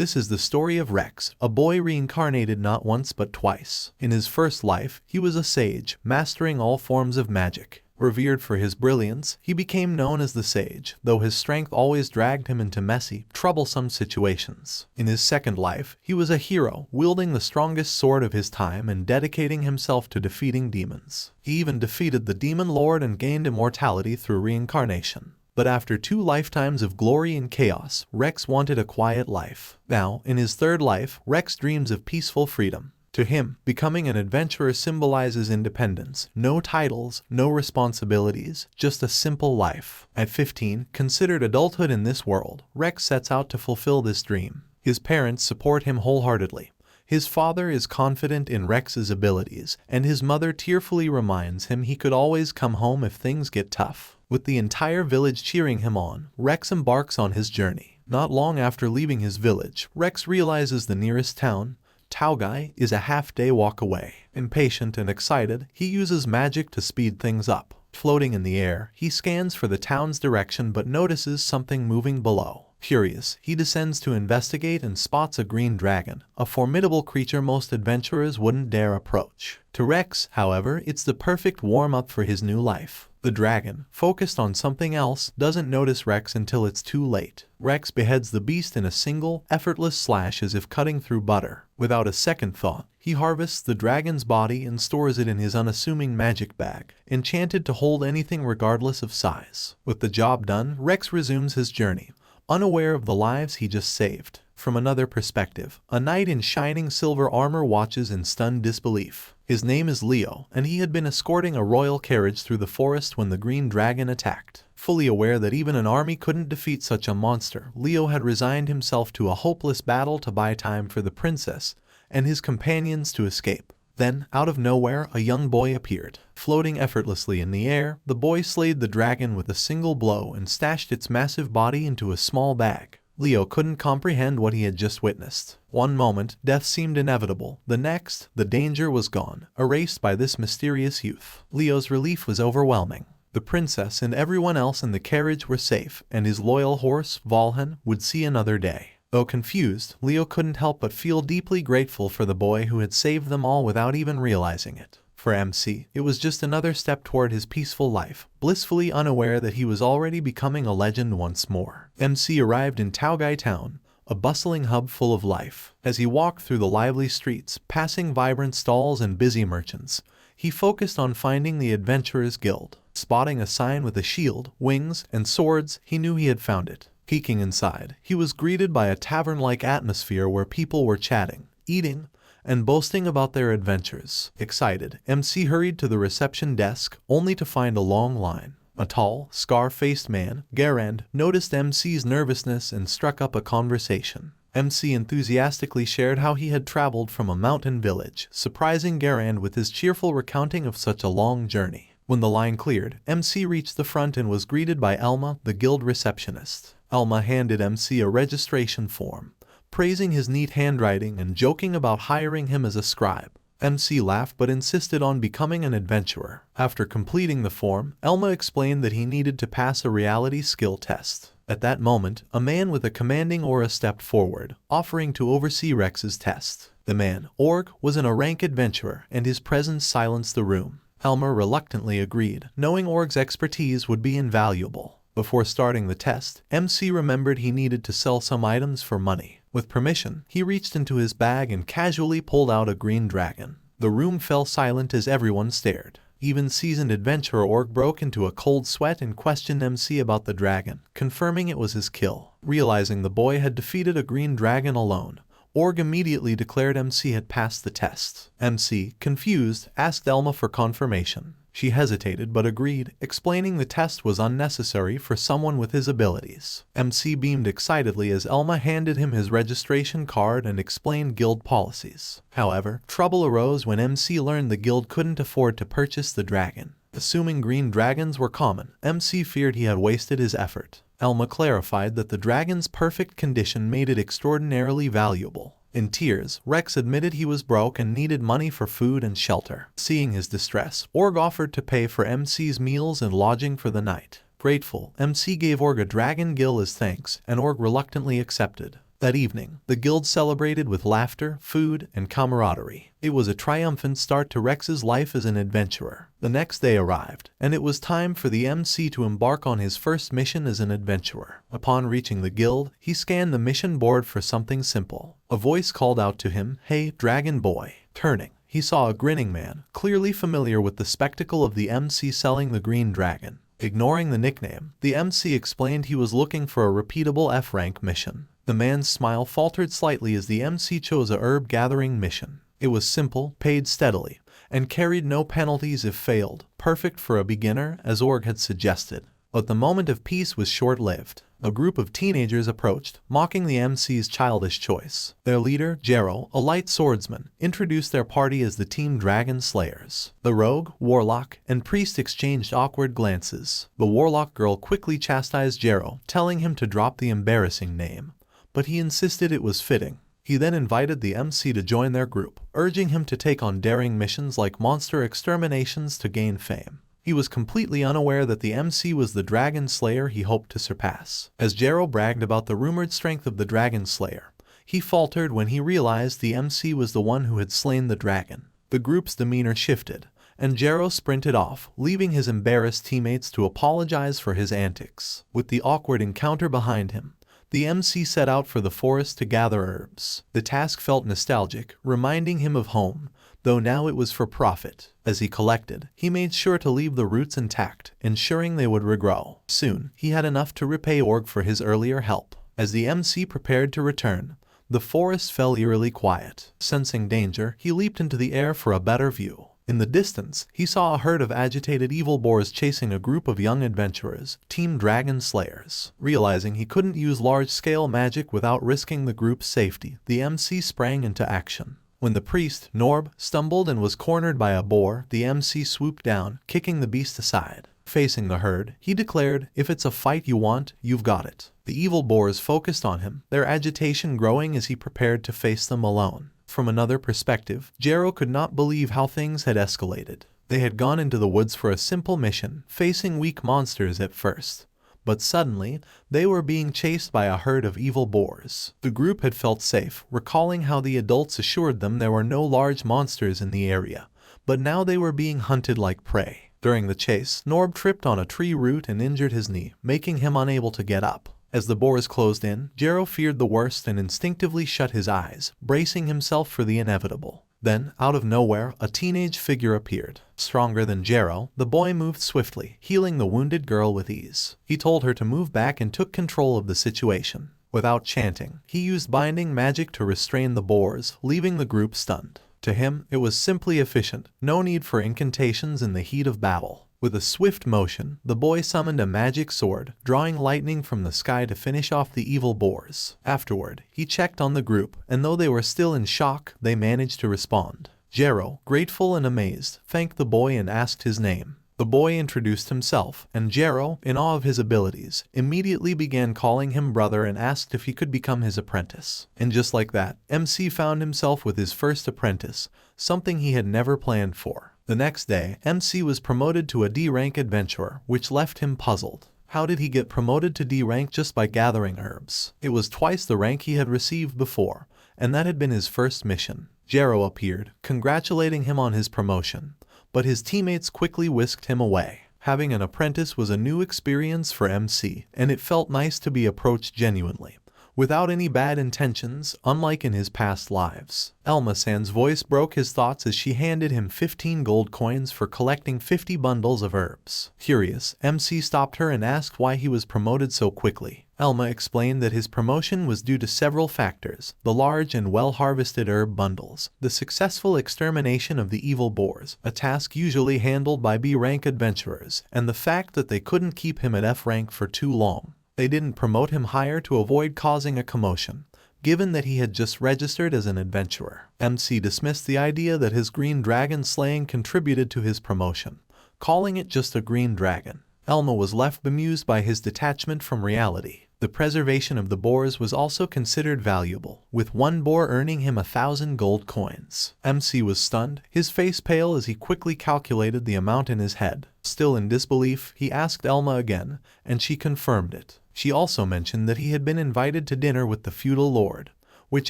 This is the story of Rex, a boy reincarnated not once but twice. In his first life, he was a sage, mastering all forms of magic. Revered for his brilliance, he became known as the Sage, though his strength always dragged him into messy, troublesome situations. In his second life, he was a hero, wielding the strongest sword of his time and dedicating himself to defeating demons. He even defeated the demon lord and gained immortality through reincarnation. But after 2 lifetimes of glory and chaos, Rex wanted a quiet life. Now, in his third life, Rex dreams of peaceful freedom. To him, becoming an adventurer symbolizes independence, no titles, no responsibilities, just a simple life. At 15, considered adulthood in this world, Rex sets out to fulfill this dream. His parents support him wholeheartedly. His father is confident in Rex's abilities, and his mother tearfully reminds him he could always come home if things get tough. With the entire village cheering him on, Rex embarks on his journey. Not long after leaving his village, Rex realizes the nearest town, Taogai, is a half-day walk away. Impatient and excited, he uses magic to speed things up. Floating in the air, he scans for the town's direction but notices something moving below. Curious, he descends to investigate and spots a green dragon, a formidable creature most adventurers wouldn't dare approach. To Rex, however, it's the perfect warm-up for his new life. The dragon, focused on something else, doesn't notice Rex until it's too late. Rex beheads the beast in a single, effortless slash as if cutting through butter. Without a second thought, he harvests the dragon's body and stores it in his unassuming magic bag, enchanted to hold anything regardless of size. With the job done, Rex resumes his journey, unaware of the lives he just saved. From another perspective, a knight in shining silver armor watches in stunned disbelief. His name is Leo, and he had been escorting a royal carriage through the forest when the green dragon attacked. Fully aware that even an army couldn't defeat such a monster, Leo had resigned himself to a hopeless battle to buy time for the princess and his companions to escape. Then, out of nowhere, a young boy appeared. Floating effortlessly in the air, the boy slayed the dragon with a single blow and stashed its massive body into a small bag. Leo couldn't comprehend what he had just witnessed. One moment, death seemed inevitable. The next, the danger was gone, erased by this mysterious youth. Leo's relief was overwhelming. The princess and everyone else in the carriage were safe, and his loyal horse, Valhan, would see another day. Though confused, Leo couldn't help but feel deeply grateful for the boy who had saved them all without even realizing it. For MC, it was just another step toward his peaceful life, blissfully unaware that he was already becoming a legend once more. MC arrived in Taogai town, a bustling hub full of life. As he walked through the lively streets, passing vibrant stalls and busy merchants, he focused on finding the Adventurers Guild. Spotting a sign with a shield, wings, and swords, he knew he had found it. Peeking inside, he was greeted by a tavern-like atmosphere where people were chatting, eating, and boasting about their adventures. Excited, MC hurried to the reception desk, only to find a long line. A tall, scar-faced man, Garand, noticed MC's nervousness and struck up a conversation. MC enthusiastically shared how he had traveled from a mountain village, surprising Garand with his cheerful recounting of such a long journey. When the line cleared, MC reached the front and was greeted by Elma, the guild receptionist. Elma handed MC a registration form, praising his neat handwriting and joking about hiring him as a scribe. MC laughed but insisted on becoming an adventurer. After completing the form, Elma explained that he needed to pass a reality skill test. At that moment, a man with a commanding aura stepped forward, offering to oversee Rex's test. The man, Org, was an rank adventurer, and his presence silenced the room. Elma reluctantly agreed, knowing Org's expertise would be invaluable. Before starting the test, MC remembered he needed to sell some items for money. With permission, he reached into his bag and casually pulled out a green dragon. The room fell silent as everyone stared. Even seasoned adventurer Org broke into a cold sweat and questioned MC about the dragon, confirming it was his kill. Realizing the boy had defeated a green dragon alone, Org immediately declared MC had passed the test. MC, confused, asked Elma for confirmation. She hesitated but agreed, explaining the test was unnecessary for someone with his abilities. MC beamed excitedly as Elma handed him his registration card and explained guild policies. However, trouble arose when MC learned the guild couldn't afford to purchase the dragon. Assuming green dragons were common, MC feared he had wasted his effort. Elma clarified that the dragon's perfect condition made it extraordinarily valuable. In tears, Rex admitted he was broke and needed money for food and shelter. Seeing his distress, Org offered to pay for MC's meals and lodging for the night. Grateful, MC gave Org a dragon gill as thanks, and Org reluctantly accepted. That evening, the guild celebrated with laughter, food, and camaraderie. It was a triumphant start to Rex's life as an adventurer. The next day arrived, and it was time for the MC to embark on his first mission as an adventurer. Upon reaching the guild, he scanned the mission board for something simple. A voice called out to him, "Hey, dragon boy." Turning, he saw a grinning man, clearly familiar with the spectacle of the MC selling the green dragon. Ignoring the nickname, the MC explained he was looking for a repeatable F-rank mission. The man's smile faltered slightly as the MC chose a herb gathering mission. It was simple, paid steadily, and carried no penalties if failed, perfect for a beginner, as Org had suggested. But the moment of peace was short-lived. A group of teenagers approached, mocking the MC's childish choice. Their leader, Jero, a light swordsman, introduced their party as the Team Dragon Slayers. The rogue, warlock, and priest exchanged awkward glances. The warlock girl quickly chastised Jero, telling him to drop the embarrassing name. But he insisted it was fitting. He then invited the MC to join their group, urging him to take on daring missions like monster exterminations to gain fame. He was completely unaware that the MC was the Dragon Slayer he hoped to surpass. As Jero bragged about the rumored strength of the Dragon Slayer, he faltered when he realized the MC was the one who had slain the dragon. The group's demeanor shifted, and Jero sprinted off, leaving his embarrassed teammates to apologize for his antics. With the awkward encounter behind him, the MC set out for the forest to gather herbs. The task felt nostalgic, reminding him of home, though now it was for profit. As he collected, he made sure to leave the roots intact, ensuring they would regrow. Soon, he had enough to repay Org for his earlier help. As the MC prepared to return, the forest fell eerily quiet. Sensing danger, he leaped into the air for a better view. In the distance, he saw a herd of agitated evil boars chasing a group of young adventurers, Team Dragon Slayers. Realizing he couldn't use large-scale magic without risking the group's safety, the MC sprang into action. When the priest, Norb, stumbled and was cornered by a boar, the MC swooped down, kicking the beast aside. Facing the herd, he declared, "If it's a fight you want, you've got it." The evil boars focused on him, their agitation growing as he prepared to face them alone. From another perspective, Jero could not believe how things had escalated. They had gone into the woods for a simple mission, facing weak monsters at first. But suddenly, they were being chased by a herd of evil boars. The group had felt safe, recalling how the adults assured them there were no large monsters in the area. But now they were being hunted like prey. During the chase, Norb tripped on a tree root and injured his knee, making him unable to get up. As the boars closed in, Jero feared the worst and instinctively shut his eyes, bracing himself for the inevitable. Then, out of nowhere, a teenage figure appeared. Stronger than Jero, the boy moved swiftly, healing the wounded girl with ease. He told her to move back and took control of the situation. Without chanting, he used binding magic to restrain the boars, leaving the group stunned. To him, it was simply efficient, no need for incantations in the heat of battle. With a swift motion, the boy summoned a magic sword, drawing lightning from the sky to finish off the evil boars. Afterward, he checked on the group, and though they were still in shock, they managed to respond. Jero, grateful and amazed, thanked the boy and asked his name. The boy introduced himself, and Jero, in awe of his abilities, immediately began calling him brother and asked if he could become his apprentice. And just like that, MC found himself with his first apprentice, something he had never planned for. The next day, MC was promoted to a D-rank adventurer, which left him puzzled. How did he get promoted to D-rank just by gathering herbs? It was twice the rank he had received before, and that had been his first mission. Jero appeared, congratulating him on his promotion, but his teammates quickly whisked him away. Having an apprentice was a new experience for MC, and it felt nice to be approached genuinely, without any bad intentions, unlike in his past lives. Elma-san's voice broke his thoughts as she handed him 15 gold coins for collecting 50 bundles of herbs. Curious, MC stopped her and asked why he was promoted so quickly. Elma explained that his promotion was due to several factors: the large and well-harvested herb bundles, the successful extermination of the evil boars, a task usually handled by B-rank adventurers, and the fact that they couldn't keep him at F-rank for too long. They didn't promote him higher to avoid causing a commotion, given that he had just registered as an adventurer. MC dismissed the idea that his green dragon slaying contributed to his promotion, calling it just a green dragon. Elma was left bemused by his detachment from reality. The preservation of the boars was also considered valuable, with one boar earning him 1,000 gold coins. MC was stunned, his face pale as he quickly calculated the amount in his head. Still in disbelief, he asked Elma again, and she confirmed it. She also mentioned that he had been invited to dinner with the feudal lord, which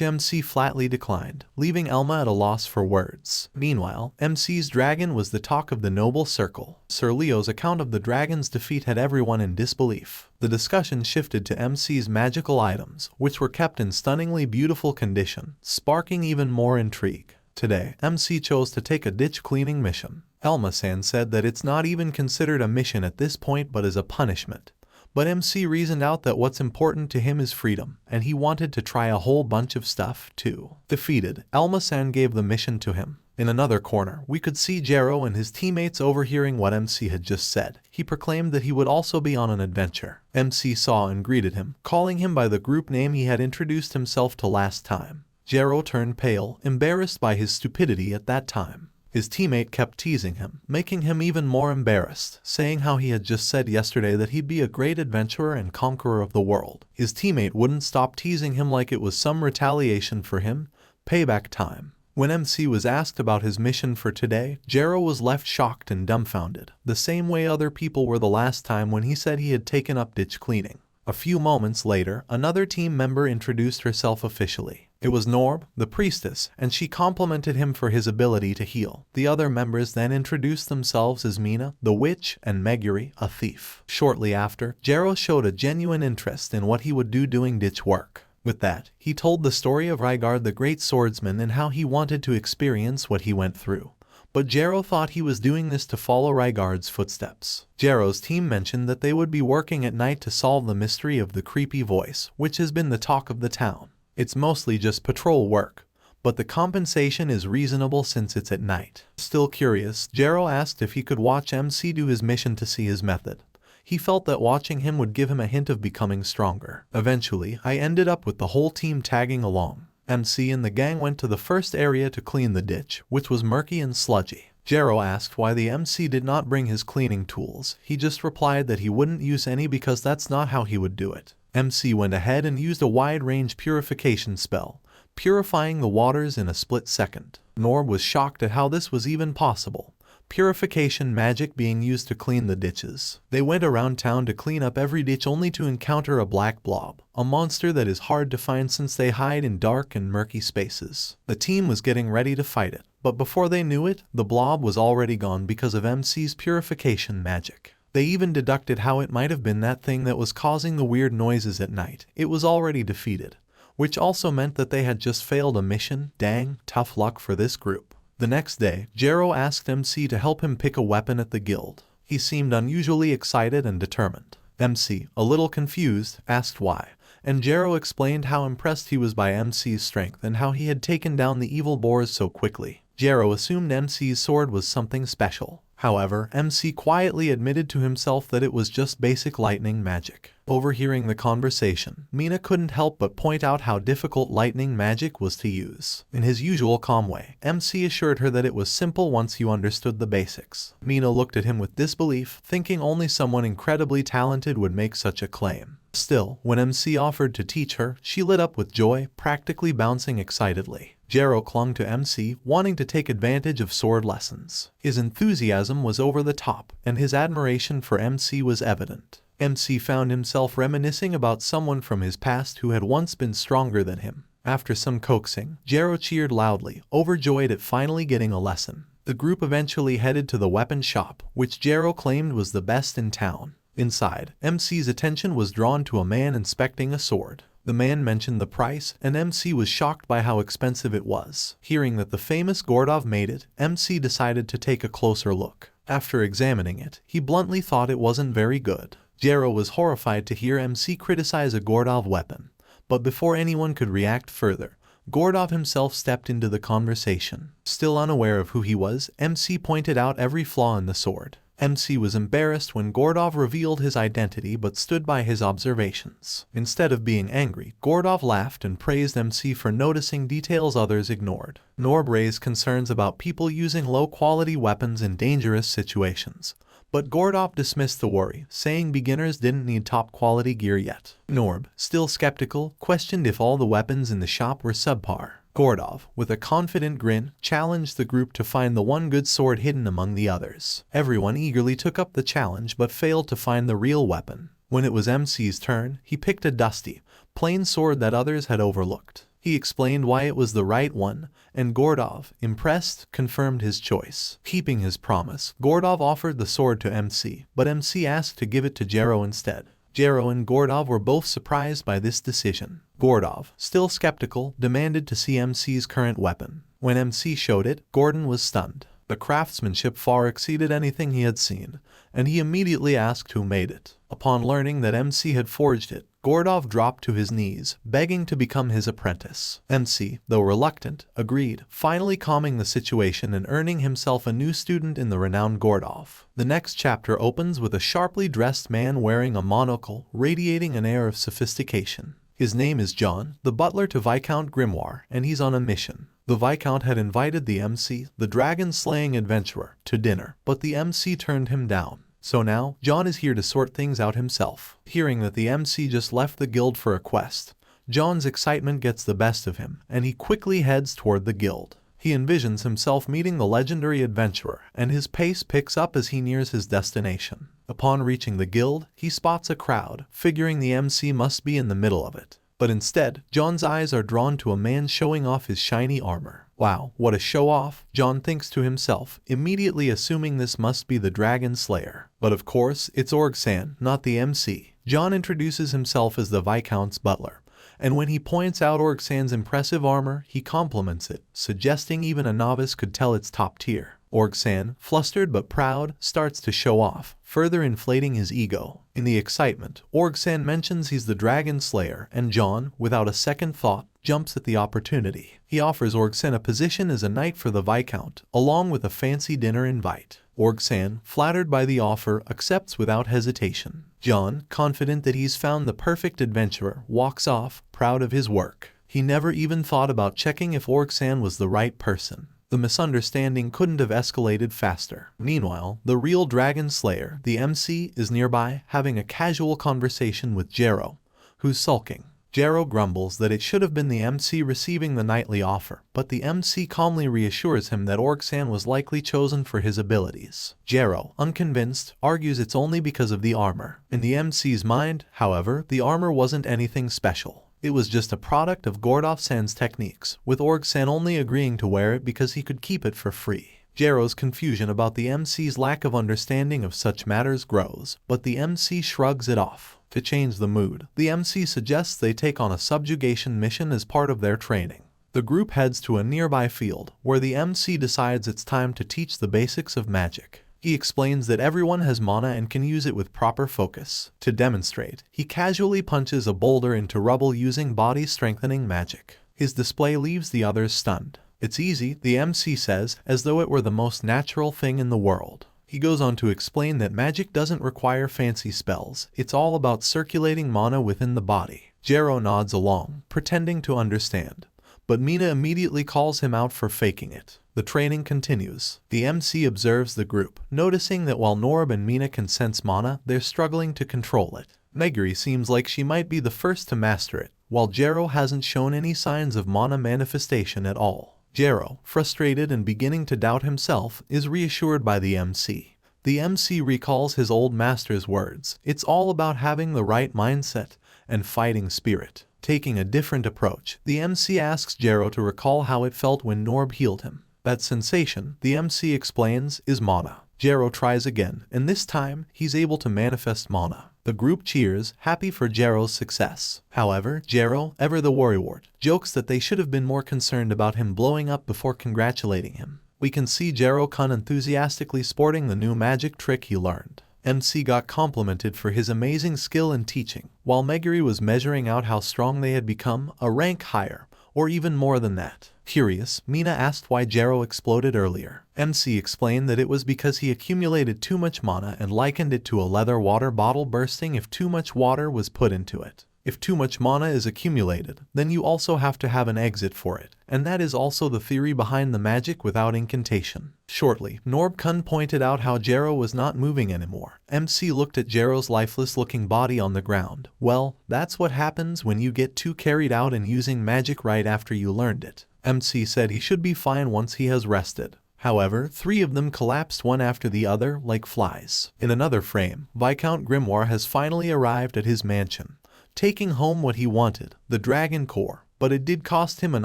MC flatly declined, leaving Elma at a loss for words. Meanwhile, MC's dragon was the talk of the noble circle. Sir Leo's account of the dragon's defeat had everyone in disbelief. The discussion shifted to MC's magical items, which were kept in stunningly beautiful condition, sparking even more intrigue. Today, MC chose to take a ditch cleaning mission. Elma-san said that it's not even considered a mission at this point but as a punishment. But MC reasoned out that what's important to him is freedom, and he wanted to try a whole bunch of stuff, too. Defeated, Elma-san gave the mission to him. In another corner, we could see Jero and his teammates overhearing what MC had just said. He proclaimed that he would also be on an adventure. MC saw and greeted him, calling him by the group name he had introduced himself to last time. Jero turned pale, embarrassed by his stupidity at that time. His teammate kept teasing him, making him even more embarrassed, saying how he had just said yesterday that he'd be a great adventurer and conqueror of the world. His teammate wouldn't stop teasing him like it was some retaliation for him. Payback time. When MC was asked about his mission for today, Jero was left shocked and dumbfounded, the same way other people were the last time when he said he had taken up ditch cleaning. A few moments later, another team member introduced herself officially. It was Norb, the priestess, and she complimented him for his ability to heal. The other members then introduced themselves as Mina, the witch, and Meguri, a thief. Shortly after, Jero showed a genuine interest in what he would do doing ditch work. With that, he told the story of Rygard the great swordsman and how he wanted to experience what he went through. But Jero thought he was doing this to follow Rygard's footsteps. Jero's team mentioned that they would be working at night to solve the mystery of the creepy voice, which has been the talk of the town. It's mostly just patrol work, but the compensation is reasonable since it's at night. Still curious, Jero asked if he could watch MC do his mission to see his method. He felt that watching him would give him a hint of becoming stronger. Eventually, I ended up with the whole team tagging along. MC and the gang went to the first area to clean the ditch, which was murky and sludgy. Jero asked why the MC did not bring his cleaning tools. He just replied that he wouldn't use any because that's not how he would do it. MC went ahead and used a wide-range purification spell, purifying the waters in a split second. Norb was shocked at how this was even possible. Purification magic being used to clean the ditches. They went around town to clean up every ditch only to encounter a black blob, a monster that is hard to find since they hide in dark and murky spaces. The team was getting ready to fight it, but before they knew it, the blob was already gone because of MC's purification magic. They even deducted how it might have been that thing that was causing the weird noises at night. It was already defeated, which also meant that they had just failed a mission. Dang, tough luck for this group. The next day, Jero asked MC to help him pick a weapon at the guild. He seemed unusually excited and determined. MC, a little confused, asked why, and Jero explained how impressed he was by MC's strength and how he had taken down the evil boars so quickly. Jero assumed MC's sword was something special. However, MC quietly admitted to himself that it was just basic lightning magic. Overhearing the conversation, Mina couldn't help but point out how difficult lightning magic was to use. In his usual calm way, MC assured her that it was simple once you understood the basics. Mina looked at him with disbelief, thinking only someone incredibly talented would make such a claim. Still, when MC offered to teach her, she lit up with joy, practically bouncing excitedly. Jero clung to MC, wanting to take advantage of sword lessons. His enthusiasm was over the top, and his admiration for MC was evident. MC found himself reminiscing about someone from his past who had once been stronger than him. After some coaxing, Jero cheered loudly, overjoyed at finally getting a lesson. The group eventually headed to the weapon shop, which Jero claimed was the best in town. Inside, MC's attention was drawn to a man inspecting a sword. The man mentioned the price, and MC was shocked by how expensive it was. Hearing that the famous Gordov made it, MC decided to take a closer look. After examining it, he bluntly thought it wasn't very good. Jero was horrified to hear MC criticize a Gordov weapon, but before anyone could react further, Gordov himself stepped into the conversation. Still unaware of who he was, MC pointed out every flaw in the sword. MC was embarrassed when Gordov revealed his identity but stood by his observations. Instead of being angry, Gordov laughed and praised MC for noticing details others ignored. Norb raised concerns about people using low-quality weapons in dangerous situations, but Gordov dismissed the worry, saying beginners didn't need top-quality gear yet. Norb, still skeptical, questioned if all the weapons in the shop were subpar. Gordov, with a confident grin, challenged the group to find the one good sword hidden among the others. Everyone eagerly took up the challenge but failed to find the real weapon. When it was MC's turn, he picked a dusty, plain sword that others had overlooked. He explained why it was the right one, and Gordov, impressed, confirmed his choice. Keeping his promise, Gordov offered the sword to MC, but MC asked to give it to Jero instead. Jero and Gordov were both surprised by this decision. Gordov, still skeptical, demanded to see MC's current weapon. When MC showed it, Gordon was stunned. The craftsmanship far exceeded anything he had seen, and he immediately asked who made it. Upon learning that MC had forged it, Gordov dropped to his knees, begging to become his apprentice. MC, though reluctant, agreed, finally calming the situation and earning himself a new student in the renowned Gordov. The next chapter opens with a sharply dressed man wearing a monocle, radiating an air of sophistication. His name is John, the butler to Viscount Grimoire, and he's on a mission. The Viscount had invited the MC, the dragon-slaying adventurer, to dinner, but the MC turned him down. So now, John is here to sort things out himself. Hearing that the MC just left the guild for a quest, John's excitement gets the best of him, and he quickly heads toward the guild. He envisions himself meeting the legendary adventurer, and his pace picks up as he nears his destination. Upon reaching the guild, he spots a crowd, figuring the MC must be in the middle of it. But instead, John's eyes are drawn to a man showing off his shiny armor. Wow, what a show-off, John thinks to himself, immediately assuming this must be the Dragon Slayer. But of course, it's Org-san, not the MC. John introduces himself as the Viscount's butler, and when he points out Org-san's impressive armor, he compliments it, suggesting even a novice could tell it's top tier. Org-san, flustered but proud, starts to show off, further inflating his ego. In the excitement, Org-san mentions he's the Dragon Slayer, and John, without a second thought, jumps at the opportunity. He offers Org-san a position as a knight for the Viscount, along with a fancy dinner invite. Org-san, flattered by the offer, accepts without hesitation. John, confident that he's found the perfect adventurer, walks off, proud of his work. He never even thought about checking if Org-san was the right person. The misunderstanding couldn't have escalated faster. Meanwhile, the real Dragon Slayer, the MC, is nearby, having a casual conversation with Jero, who's sulking. Jero grumbles that it should have been the MC receiving the knightly offer, but the MC calmly reassures him that Org-san was likely chosen for his abilities. Jero, unconvinced, argues it's only because of the armor. In the MC's mind, however, the armor wasn't anything special. It was just a product of Gordov-san's techniques, with Org-san only agreeing to wear it because he could keep it for free. Jero's confusion about the MC's lack of understanding of such matters grows, but the MC shrugs it off. To change the mood, the MC suggests they take on a subjugation mission as part of their training. The group heads to a nearby field, where the MC decides it's time to teach the basics of magic. He explains that everyone has mana and can use it with proper focus. To demonstrate, he casually punches a boulder into rubble using body-strengthening magic. His display leaves the others stunned. It's easy, the MC says, as though it were the most natural thing in the world. He goes on to explain that magic doesn't require fancy spells, it's all about circulating mana within the body. Jero nods along, pretending to understand, but Mina immediately calls him out for faking it. The training continues. The MC observes the group, noticing that while Norb and Mina can sense mana, they're struggling to control it. Meguri seems like she might be the first to master it, while Jero hasn't shown any signs of mana manifestation at all. Jero, frustrated and beginning to doubt himself, is reassured by the MC. The MC recalls his old master's words, it's all about having the right mindset and fighting spirit. Taking a different approach, the MC asks Jero to recall how it felt when Norb healed him. That sensation, the MC explains, is mana. Jero tries again, and this time, he's able to manifest mana. The group cheers, happy for Jero's success. However, Jero, ever the worrywart, jokes that they should have been more concerned about him blowing up before congratulating him. We can see Jero-kun enthusiastically sporting the new magic trick he learned. MC got complimented for his amazing skill in teaching, while Meguri was measuring out how strong they had become, a rank higher, or even more than that. Curious, Mina asked why Jero exploded earlier. MC explained that it was because he accumulated too much mana and likened it to a leather water bottle bursting if too much water was put into it. If too much mana is accumulated, then you also have to have an exit for it, and that is also the theory behind the magic without incantation. Shortly, Norb-kun pointed out how Jero was not moving anymore. MC looked at Jero's lifeless-looking body on the ground. Well, that's what happens when you get too carried out in using magic right after you learned it. MC said he should be fine once he has rested. However, 3 of them collapsed one after the other like flies. In another frame, Viscount Grimoire has finally arrived at his mansion, taking home what he wanted, the dragon core. But it did cost him an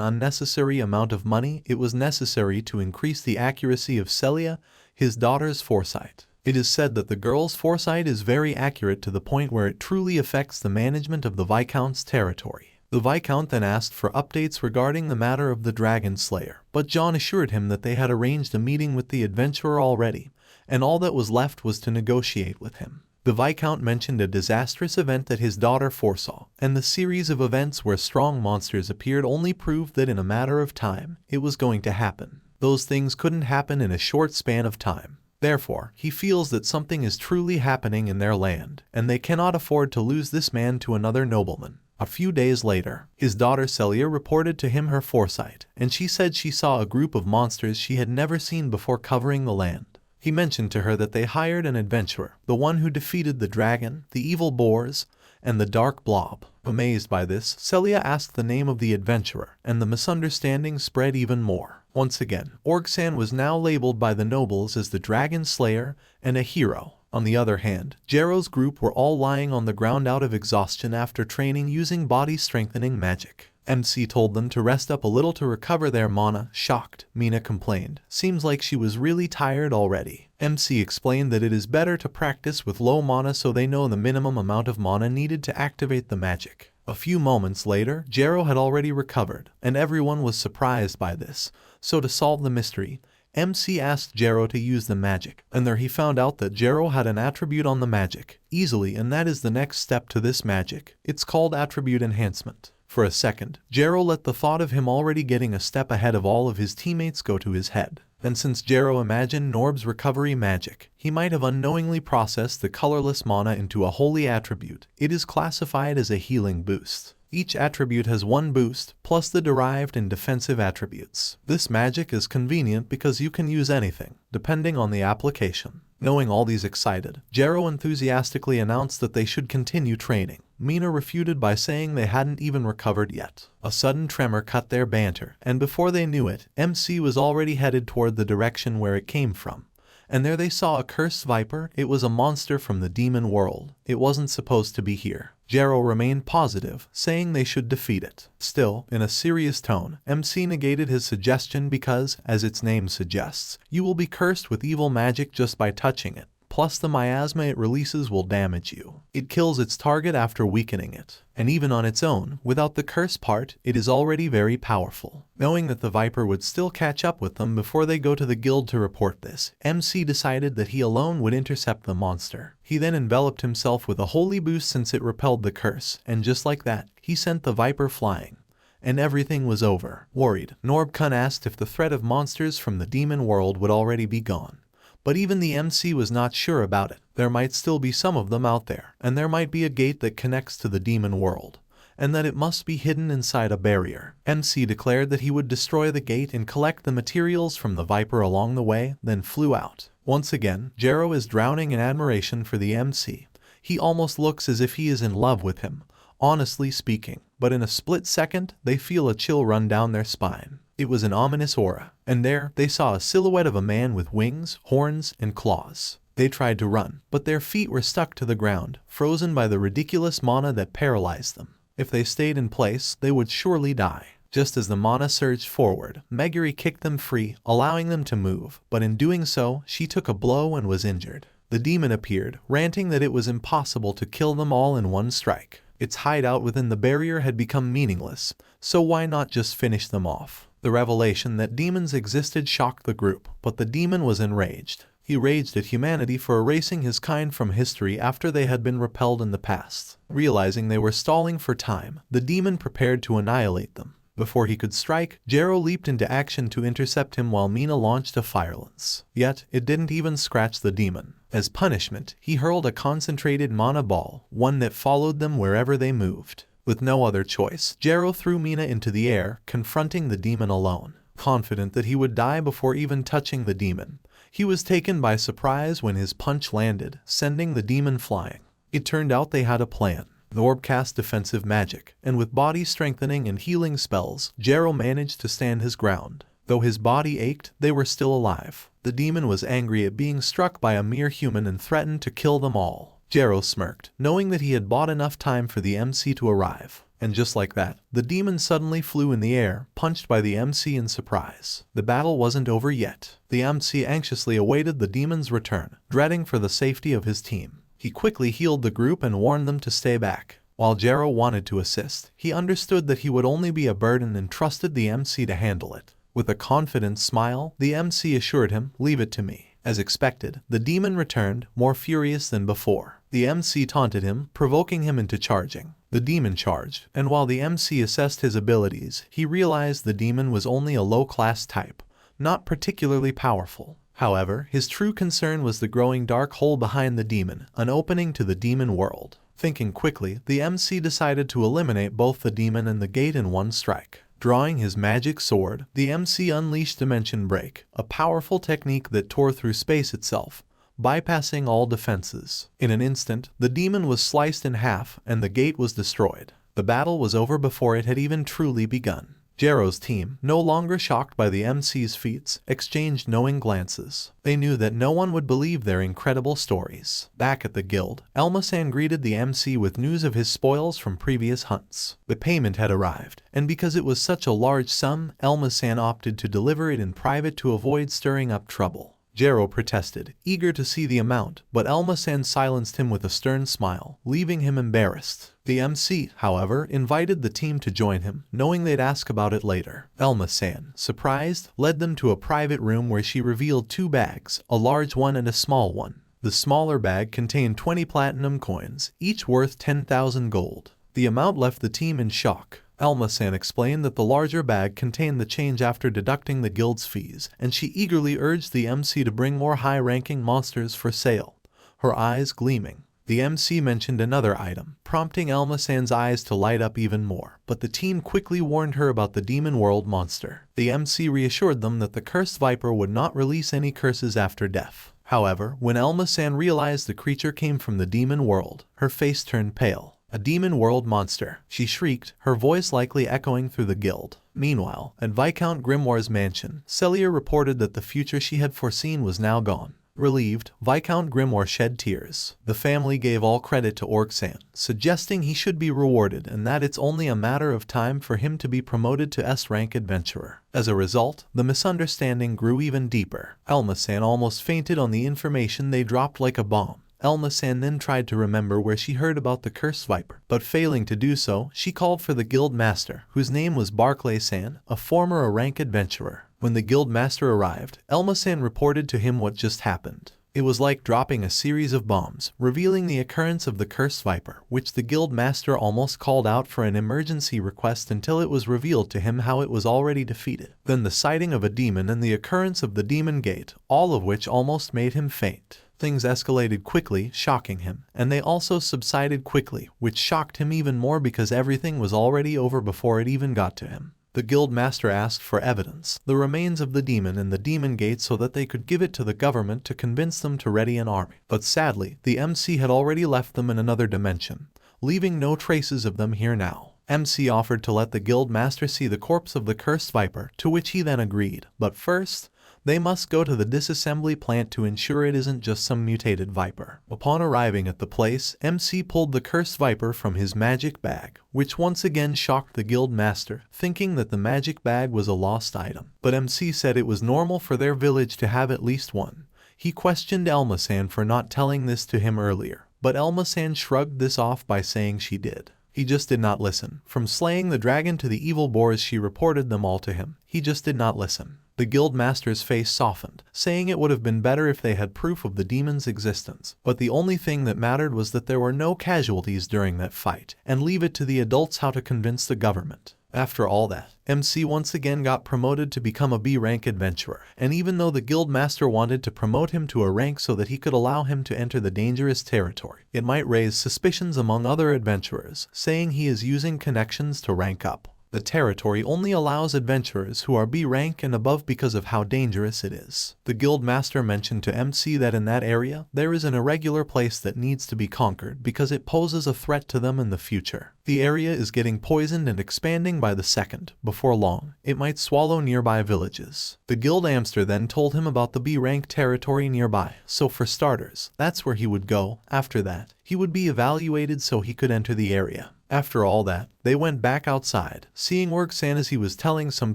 unnecessary amount of money. It was necessary to increase the accuracy of Celia, his daughter's foresight. It is said that the girl's foresight is very accurate to the point where it truly affects the management of the Viscount's territory. The Viscount then asked for updates regarding the matter of the Dragon Slayer, but John assured him that they had arranged a meeting with the adventurer already, and all that was left was to negotiate with him. The Viscount mentioned a disastrous event that his daughter foresaw, and the series of events where strong monsters appeared only proved that in a matter of time, it was going to happen. Those things couldn't happen in a short span of time. Therefore, he feels that something is truly happening in their land, and they cannot afford to lose this man to another nobleman. A few days later, his daughter Celia reported to him her foresight, and she said she saw a group of monsters she had never seen before covering the land. He mentioned to her that they hired an adventurer, the one who defeated the dragon, the evil boars, and the dark blob. Amazed by this, Celia asked the name of the adventurer, and the misunderstanding spread even more. Once again, Orgsan was now labeled by the nobles as the Dragon Slayer and a hero. On the other hand, Jero's group were all lying on the ground out of exhaustion after training using body-strengthening magic. MC told them to rest up a little to recover their mana. Shocked, Mina complained. Seems like she was really tired already. MC explained that it is better to practice with low mana so they know the minimum amount of mana needed to activate the magic. A few moments later, Jero had already recovered, and everyone was surprised by this. So to solve the mystery, MC asked Jero to use the magic, and there he found out that Jero had an attribute on the magic, easily, and that is the next step to this magic. It's called attribute enhancement. For a second, Jero let the thought of him already getting a step ahead of all of his teammates go to his head. And since Jero imagined Norb's recovery magic, he might have unknowingly processed the colorless mana into a holy attribute. It is classified as a healing boost. Each attribute has one boost, plus the derived and defensive attributes. This magic is convenient because you can use anything, depending on the application. Knowing all these excited, Jero enthusiastically announced that they should continue training. Mina refuted by saying they hadn't even recovered yet. A sudden tremor cut their banter, and before they knew it, MC was already headed toward the direction where it came from. And there they saw a cursed viper. It was a monster from the demon world. It wasn't supposed to be here. Jero remained positive, saying they should defeat it. Still, in a serious tone, MC negated his suggestion because, as its name suggests, you will be cursed with evil magic just by touching it. Plus the miasma it releases will damage you. It kills its target after weakening it. And even on its own, without the curse part, it is already very powerful. Knowing that the Viper would still catch up with them before they go to the guild to report this, MC decided that he alone would intercept the monster. He then enveloped himself with a holy boost since it repelled the curse, and just like that, he sent the Viper flying. And everything was over. Worried, Norbkun asked if the threat of monsters from the demon world would already be gone. But even the MC was not sure about it. There might still be some of them out there, and there might be a gate that connects to the demon world, and that it must be hidden inside a barrier. MC declared that he would destroy the gate and collect the materials from the Viper along the way, then flew out. Once again, Jero is drowning in admiration for the MC. He almost looks as if he is in love with him, honestly speaking, but in a split second, they feel a chill run down their spine. It was an ominous aura, and there they saw a silhouette of a man with wings, horns, and claws. They tried to run, but their feet were stuck to the ground, frozen by the ridiculous mana that paralyzed them. If they stayed in place, they would surely die. Just as the mana surged forward, Meguri kicked them free, allowing them to move, but in doing so, she took a blow and was injured. The demon appeared, ranting that it was impossible to kill them all in one strike. Its hideout within the barrier had become meaningless, so why not just finish them off? The revelation that demons existed shocked the group, but the demon was enraged. He raged at humanity for erasing his kind from history after they had been repelled in the past. Realizing they were stalling for time, the demon prepared to annihilate them. Before he could strike, Jero leaped into action to intercept him while Mina launched a fire lance. Yet, it didn't even scratch the demon. As punishment, he hurled a concentrated mana ball, one that followed them wherever they moved. With no other choice, Jero threw Mina into the air, confronting the demon alone. Confident that he would die before even touching the demon, he was taken by surprise when his punch landed, sending the demon flying. It turned out they had a plan. Norb cast defensive magic, and with body strengthening and healing spells, Jero managed to stand his ground. Though his body ached, they were still alive. The demon was angry at being struck by a mere human and threatened to kill them all. Jero smirked, knowing that he had bought enough time for the MC to arrive. And just like that, the demon suddenly flew in the air, punched by the MC in surprise. The battle wasn't over yet. The MC anxiously awaited the demon's return, dreading for the safety of his team. He quickly healed the group and warned them to stay back. While Jero wanted to assist, he understood that he would only be a burden and trusted the MC to handle it. With a confident smile, the MC assured him, "Leave it to me." As expected, the demon returned, more furious than before. The MC taunted him, provoking him into charging. The demon charged, and while the MC assessed his abilities, he realized the demon was only a low-class type, not particularly powerful. However, his true concern was the growing dark hole behind the demon, an opening to the demon world. Thinking quickly, the MC decided to eliminate both the demon and the gate in one strike. Drawing his magic sword, the MC unleashed Dimension Break, a powerful technique that tore through space itself, bypassing all defenses. In an instant, the demon was sliced in half and the gate was destroyed. The battle was over before it had even truly begun. Jero's team, no longer shocked by the MC's feats, exchanged knowing glances. They knew that no one would believe their incredible stories. Back at the guild, Elma-san greeted the MC with news of his spoils from previous hunts. The payment had arrived, and because it was such a large sum, Elma-san opted to deliver it in private to avoid stirring up trouble. Jero protested, eager to see the amount, but Elma-san silenced him with a stern smile, leaving him embarrassed. The MC, however, invited the team to join him, knowing they'd ask about it later. Elma-san, surprised, led them to a private room where she revealed 2 bags, a large one and a small one. The smaller bag contained 20 platinum coins, each worth 10,000 gold. The amount left the team in shock. Elma-san explained that the larger bag contained the change after deducting the guild's fees, and she eagerly urged the MC to bring more high-ranking monsters for sale, her eyes gleaming. The MC mentioned another item, prompting Elma-san's eyes to light up even more, but the team quickly warned her about the Demon World monster. The MC reassured them that the cursed viper would not release any curses after death. However, when Elma-san realized the creature came from the Demon World, her face turned pale. "A Demon World monster," she shrieked, her voice likely echoing through the guild. Meanwhile, at Viscount Grimoire's mansion, Celia reported that the future she had foreseen was now gone. Relieved, Viscount Grimoire shed tears. The family gave all credit to Orc-san, suggesting he should be rewarded and that it's only a matter of time for him to be promoted to S-rank adventurer. As a result, the misunderstanding grew even deeper. Elma-san almost fainted on the information they dropped like a bomb. Elma-san then tried to remember where she heard about the cursed viper, but failing to do so, she called for the guild master, whose name was Barclay-san, a former A-rank adventurer. When the guild master arrived, Elma-san reported to him what just happened. It was like dropping a series of bombs, revealing the occurrence of the cursed viper, which the guild master almost called out for an emergency request until it was revealed to him how it was already defeated. Then the sighting of a demon and the occurrence of the demon gate, all of which almost made him faint. Things escalated quickly, shocking him, and they also subsided quickly, which shocked him even more because everything was already over before it even got to him. The guild master asked for evidence, the remains of the demon and the demon gate, so that they could give it to the government to convince them to ready an army. But sadly, the MC had already left them in another dimension, leaving no traces of them here now. MC offered to let the guild master see the corpse of the cursed viper, to which he then agreed. But first, they must go to the disassembly plant to ensure it isn't just some mutated viper. Upon arriving at the place, MC pulled the cursed viper from his magic bag, which once again shocked the guild master, thinking that the magic bag was a lost item. But MC said it was normal for their village to have at least one. He questioned Elma-san for not telling this to him earlier, but Elma-san shrugged this off by saying she did. He just did not listen. From slaying the dragon to the evil boars, she reported them all to him. He just did not listen. The guild master's face softened, saying it would have been better if they had proof of the demon's existence. But the only thing that mattered was that there were no casualties during that fight, and leave it to the adults how to convince the government. After all that, MC once again got promoted to become a B-rank adventurer, and even though the guild master wanted to promote him to a rank so that he could allow him to enter the dangerous territory, it might raise suspicions among other adventurers, saying he is using connections to rank up. The territory only allows adventurers who are B rank and above because of how dangerous it is. The guild master mentioned to MC that in that area, there is an irregular place that needs to be conquered because it poses a threat to them in the future. The area is getting poisoned and expanding by the second. Before long, it might swallow nearby villages. The guild amster then told him about the B rank territory nearby, so for starters, that's where he would go. After that, he would be evaluated so he could enter the area. After all that, they went back outside, seeing Org-san as he was telling some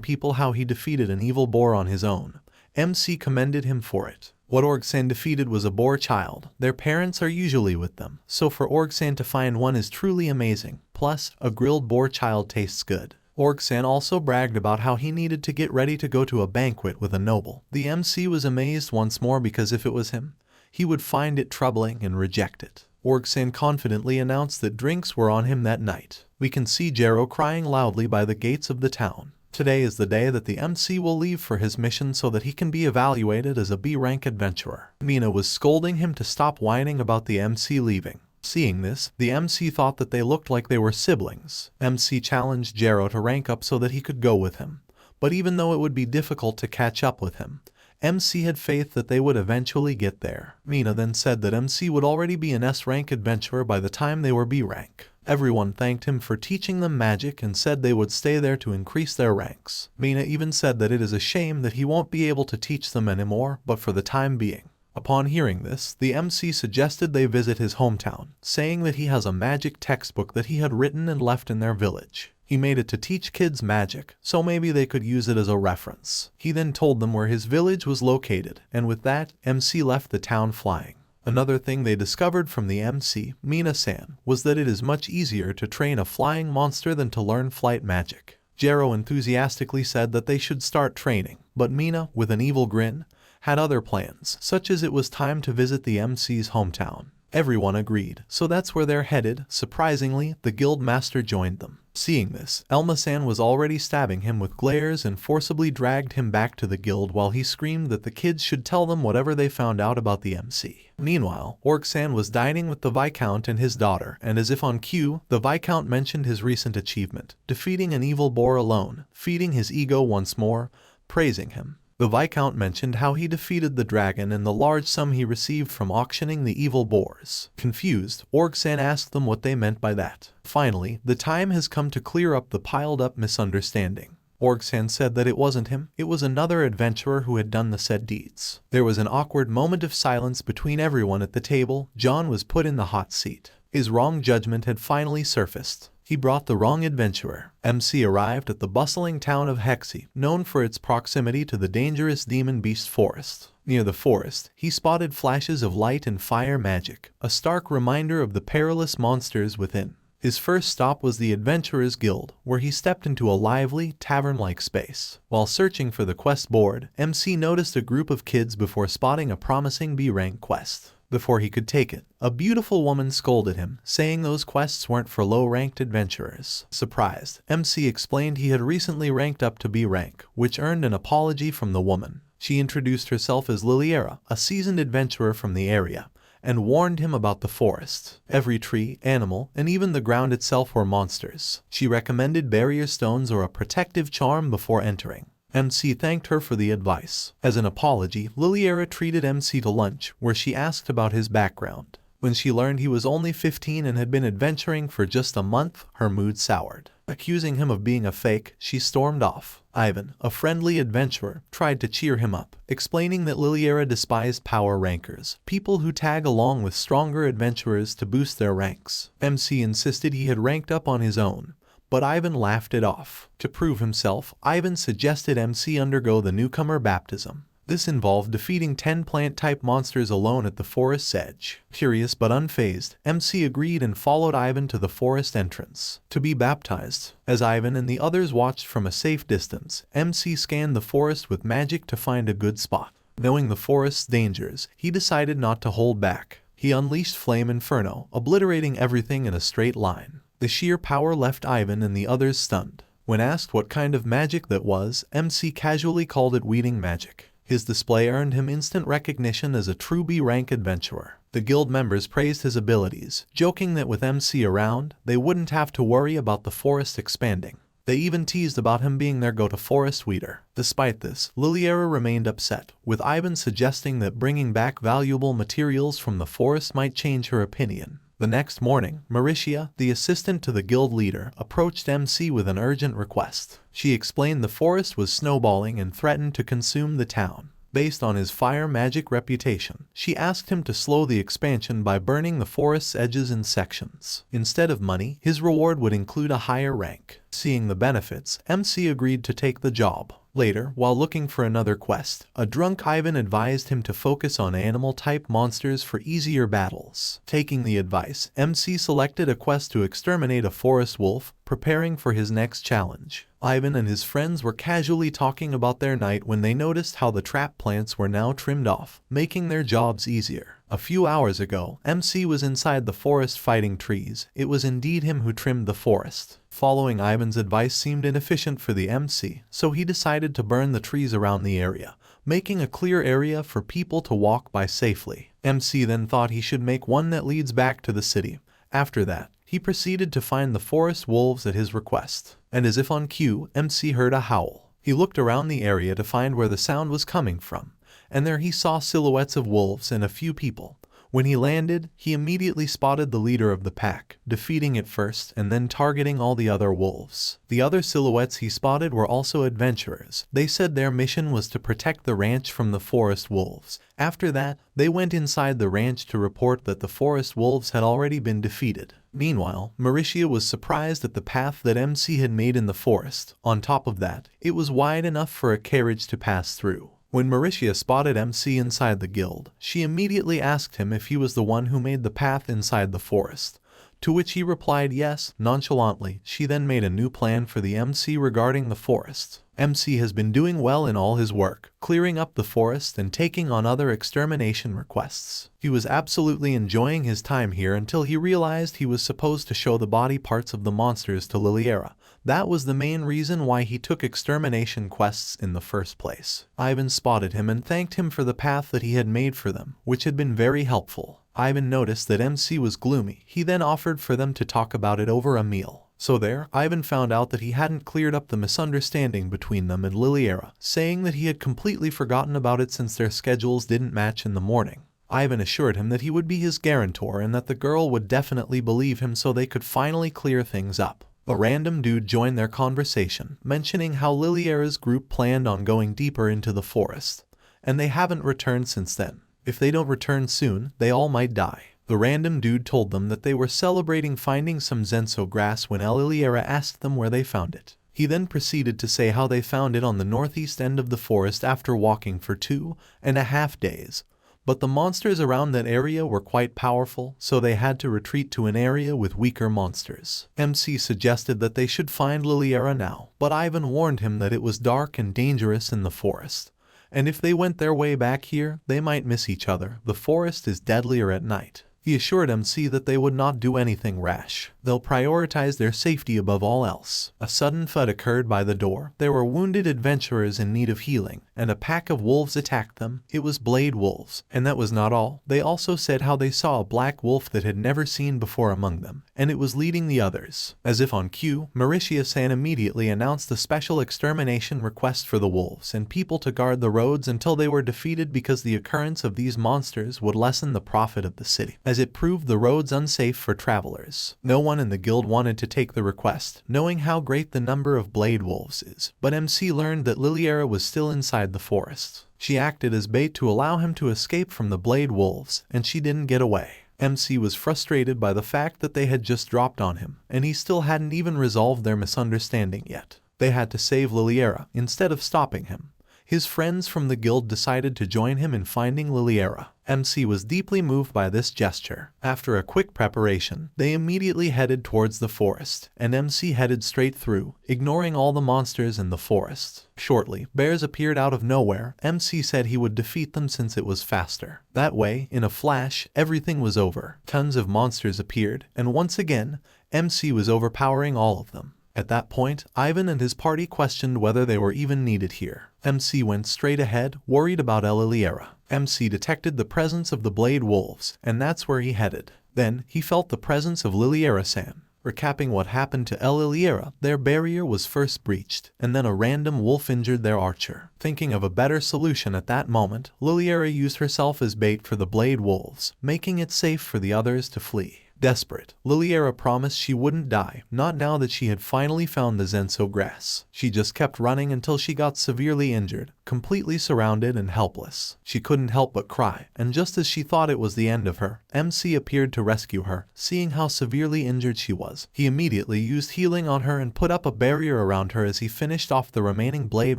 people how he defeated an evil boar on his own. MC commended him for it. What Org-san defeated was a boar child. Their parents are usually with them, so for Org-san to find one is truly amazing. Plus, a grilled boar child tastes good. Org-san also bragged about how he needed to get ready to go to a banquet with a noble. The MC was amazed once more because if it was him, he would find it troubling and reject it. Org-san confidently announced that drinks were on him that night. We can see Jero crying loudly by the gates of the town. Today is the day that the MC will leave for his mission so that he can be evaluated as a B-rank adventurer. Mina was scolding him to stop whining about the MC leaving. Seeing this, the MC thought that they looked like they were siblings. MC challenged Jero to rank up so that he could go with him. But even though it would be difficult to catch up with him, MC had faith that they would eventually get there. Mina then said that MC would already be an S-rank adventurer by the time they were B-rank. Everyone thanked him for teaching them magic and said they would stay there to increase their ranks. Mina even said that it is a shame that he won't be able to teach them anymore, but for the time being. Upon hearing this, the MC suggested they visit his hometown, saying that he has a magic textbook that he had written and left in their village. He made it to teach kids magic, so maybe they could use it as a reference. He then told them where his village was located, and with that, MC left the town flying. Another thing they discovered from the MC, Mina-san, was that it is much easier to train a flying monster than to learn flight magic. Jero enthusiastically said that they should start training, but Mina, with an evil grin, had other plans, such as it was time to visit the MC's hometown. Everyone agreed, so that's where they're headed. Surprisingly, the guild master joined them. Seeing this, Elma-san was already stabbing him with glares and forcibly dragged him back to the guild while he screamed that the kids should tell them whatever they found out about the MC. Meanwhile, Org-san was dining with the Viscount and his daughter, and as if on cue, the Viscount mentioned his recent achievement, defeating an evil boar alone, feeding his ego once more, praising him. The Viscount mentioned how he defeated the dragon and the large sum he received from auctioning the evil boars. Confused, Org-san asked them what they meant by that. Finally, the time has come to clear up the piled-up misunderstanding. Org-san said that it wasn't him, it was another adventurer who had done the said deeds. There was an awkward moment of silence between everyone at the table. John was put in the hot seat. His wrong judgment had finally surfaced. He brought the wrong adventurer. MC arrived at the bustling town of Hexi, known for its proximity to the dangerous demon beast forest. Near the forest, he spotted flashes of light and fire magic, a stark reminder of the perilous monsters within. His first stop was the Adventurers Guild, where he stepped into a lively, tavern-like space. While searching for the quest board, MC noticed a group of kids before spotting a promising B-rank quest. Before he could take it, a beautiful woman scolded him, saying those quests weren't for low-ranked adventurers. Surprised, MC explained he had recently ranked up to B rank, which earned an apology from the woman. She introduced herself as Liliera, a seasoned adventurer from the area, and warned him about the forest. Every tree, animal, and even the ground itself were monsters. She recommended barrier stones or a protective charm before entering. MC thanked her for the advice. As an apology, Liliera treated MC to lunch, where she asked about his background. When she learned he was only 15 and had been adventuring for just a month, her mood soured. Accusing him of being a fake, she stormed off. Ivan, a friendly adventurer, tried to cheer him up, explaining that Liliera despised power rankers, people who tag along with stronger adventurers to boost their ranks. MC insisted he had ranked up on his own, but Ivan laughed it off. To prove himself, Ivan suggested MC undergo the newcomer baptism. This involved defeating 10 plant-type monsters alone at the forest's edge. Curious but unfazed, MC agreed and followed Ivan to the forest entrance to be baptized. As Ivan and the others watched from a safe distance, MC scanned the forest with magic to find a good spot. Knowing the forest's dangers, he decided not to hold back. He unleashed Flame Inferno, obliterating everything in a straight line. The sheer power left Ivan and the others stunned. When asked what kind of magic that was, MC casually called it weeding magic. His display earned him instant recognition as a true B-rank adventurer. The guild members praised his abilities, joking that with MC around, they wouldn't have to worry about the forest expanding. They even teased about him being their go-to forest weeder. Despite this, Liliera remained upset, with Ivan suggesting that bringing back valuable materials from the forest might change her opinion. The next morning, Mauricia, the assistant to the guild leader, approached MC with an urgent request. She explained the forest was snowballing and threatened to consume the town. Based on his fire magic reputation, she asked him to slow the expansion by burning the forest's edges in sections. Instead of money, his reward would include a higher rank. Seeing the benefits, MC agreed to take the job. Later, while looking for another quest, a drunk Ivan advised him to focus on animal-type monsters for easier battles. Taking the advice, MC selected a quest to exterminate a forest wolf, preparing for his next challenge. Ivan and his friends were casually talking about their night when they noticed how the trap plants were now trimmed off, making their jobs easier. A few hours ago, MC was inside the forest fighting trees. It was indeed him who trimmed the forest. Following Ivan's advice seemed inefficient for the MC, so he decided to burn the trees around the area, making a clear area for people to walk by safely. MC then thought he should make one that leads back to the city. After that, he proceeded to find the forest wolves at his request. And as if on cue, MC heard a howl. He looked around the area to find where the sound was coming from, and there he saw silhouettes of wolves and a few people. When he landed, he immediately spotted the leader of the pack, defeating it first and then targeting all the other wolves. The other silhouettes he spotted were also adventurers. They said their mission was to protect the ranch from the forest wolves. After that, they went inside the ranch to report that the forest wolves had already been defeated. Meanwhile, Mauricia was surprised at the path that MC had made in the forest. On top of that, it was wide enough for a carriage to pass through. When Mauricia spotted MC inside the guild, she immediately asked him if he was the one who made the path inside the forest, to which he replied yes, nonchalantly. She then made a new plan for the MC regarding the forest. MC has been doing well in all his work, clearing up the forest and taking on other extermination requests. He was absolutely enjoying his time here until he realized he was supposed to show the body parts of the monsters to Liliera. That was the main reason why he took extermination quests in the first place. Ivan spotted him and thanked him for the path that he had made for them, which had been very helpful. Ivan noticed that MC was gloomy. He then offered for them to talk about it over a meal. So there, Ivan found out that he hadn't cleared up the misunderstanding between them and Liliera, saying that he had completely forgotten about it since their schedules didn't match in the morning. Ivan assured him that he would be his guarantor and that the girl would definitely believe him so they could finally clear things up. A random dude joined their conversation, mentioning how Liliera's group planned on going deeper into the forest, and they haven't returned since then. If they don't return soon, they all might die. The random dude told them that they were celebrating finding some zenso grass when Liliera asked them where they found it. He then proceeded to say how they found it on the northeast end of the forest after walking for 2.5 days. But the monsters around that area were quite powerful, so they had to retreat to an area with weaker monsters. MC suggested that they should find Liliera now, but Ivan warned him that it was dark and dangerous in the forest, and if they went their way back here, they might miss each other. The forest is deadlier at night. He assured MC that they would not do anything rash. They'll prioritize their safety above all else. A sudden thud occurred by the door. There were wounded adventurers in need of healing, and a pack of wolves attacked them. It was blade wolves. And that was not all. They also said how they saw a black wolf that had never seen before among them, and it was leading the others. As if on cue, Mauricia-san immediately announced a special extermination request for the wolves and people to guard the roads until they were defeated because the occurrence of these monsters would lessen the profit of the city, as it proved the roads unsafe for travelers. No one in the guild wanted to take the request, knowing how great the number of blade wolves is, but MC learned that Liliera was still inside the forest. She acted as bait to allow him to escape from the blade wolves, and she didn't get away. MC was frustrated by the fact that they had just dropped on him, and he still hadn't even resolved their misunderstanding yet. They had to save Liliera instead of stopping him. His friends from the guild decided to join him in finding Liliera. MC was deeply moved by this gesture. After a quick preparation, they immediately headed towards the forest, and MC headed straight through, ignoring all the monsters in the forest. Shortly, bears appeared out of nowhere. MC said he would defeat them since it was faster. That way, in a flash, everything was over. Tons of monsters appeared, and once again, MC was overpowering all of them. At that point, Ivan and his party questioned whether they were even needed here. MC went straight ahead, worried about Liliera. MC detected the presence of the blade wolves, and that's where he headed. Then, he felt the presence of Liliera-san. Recapping what happened to Liliera, their barrier was first breached, and then a random wolf injured their archer. Thinking of a better solution at that moment, Liliera used herself as bait for the blade wolves, making it safe for the others to flee. Desperate, Liliera promised she wouldn't die, not now that she had finally found the Zenso grass. She just kept running until she got severely injured, completely surrounded and helpless. She couldn't help but cry, and just as she thought it was the end of her, MC appeared to rescue her. Seeing how severely injured she was, he immediately used healing on her and put up a barrier around her as he finished off the remaining blade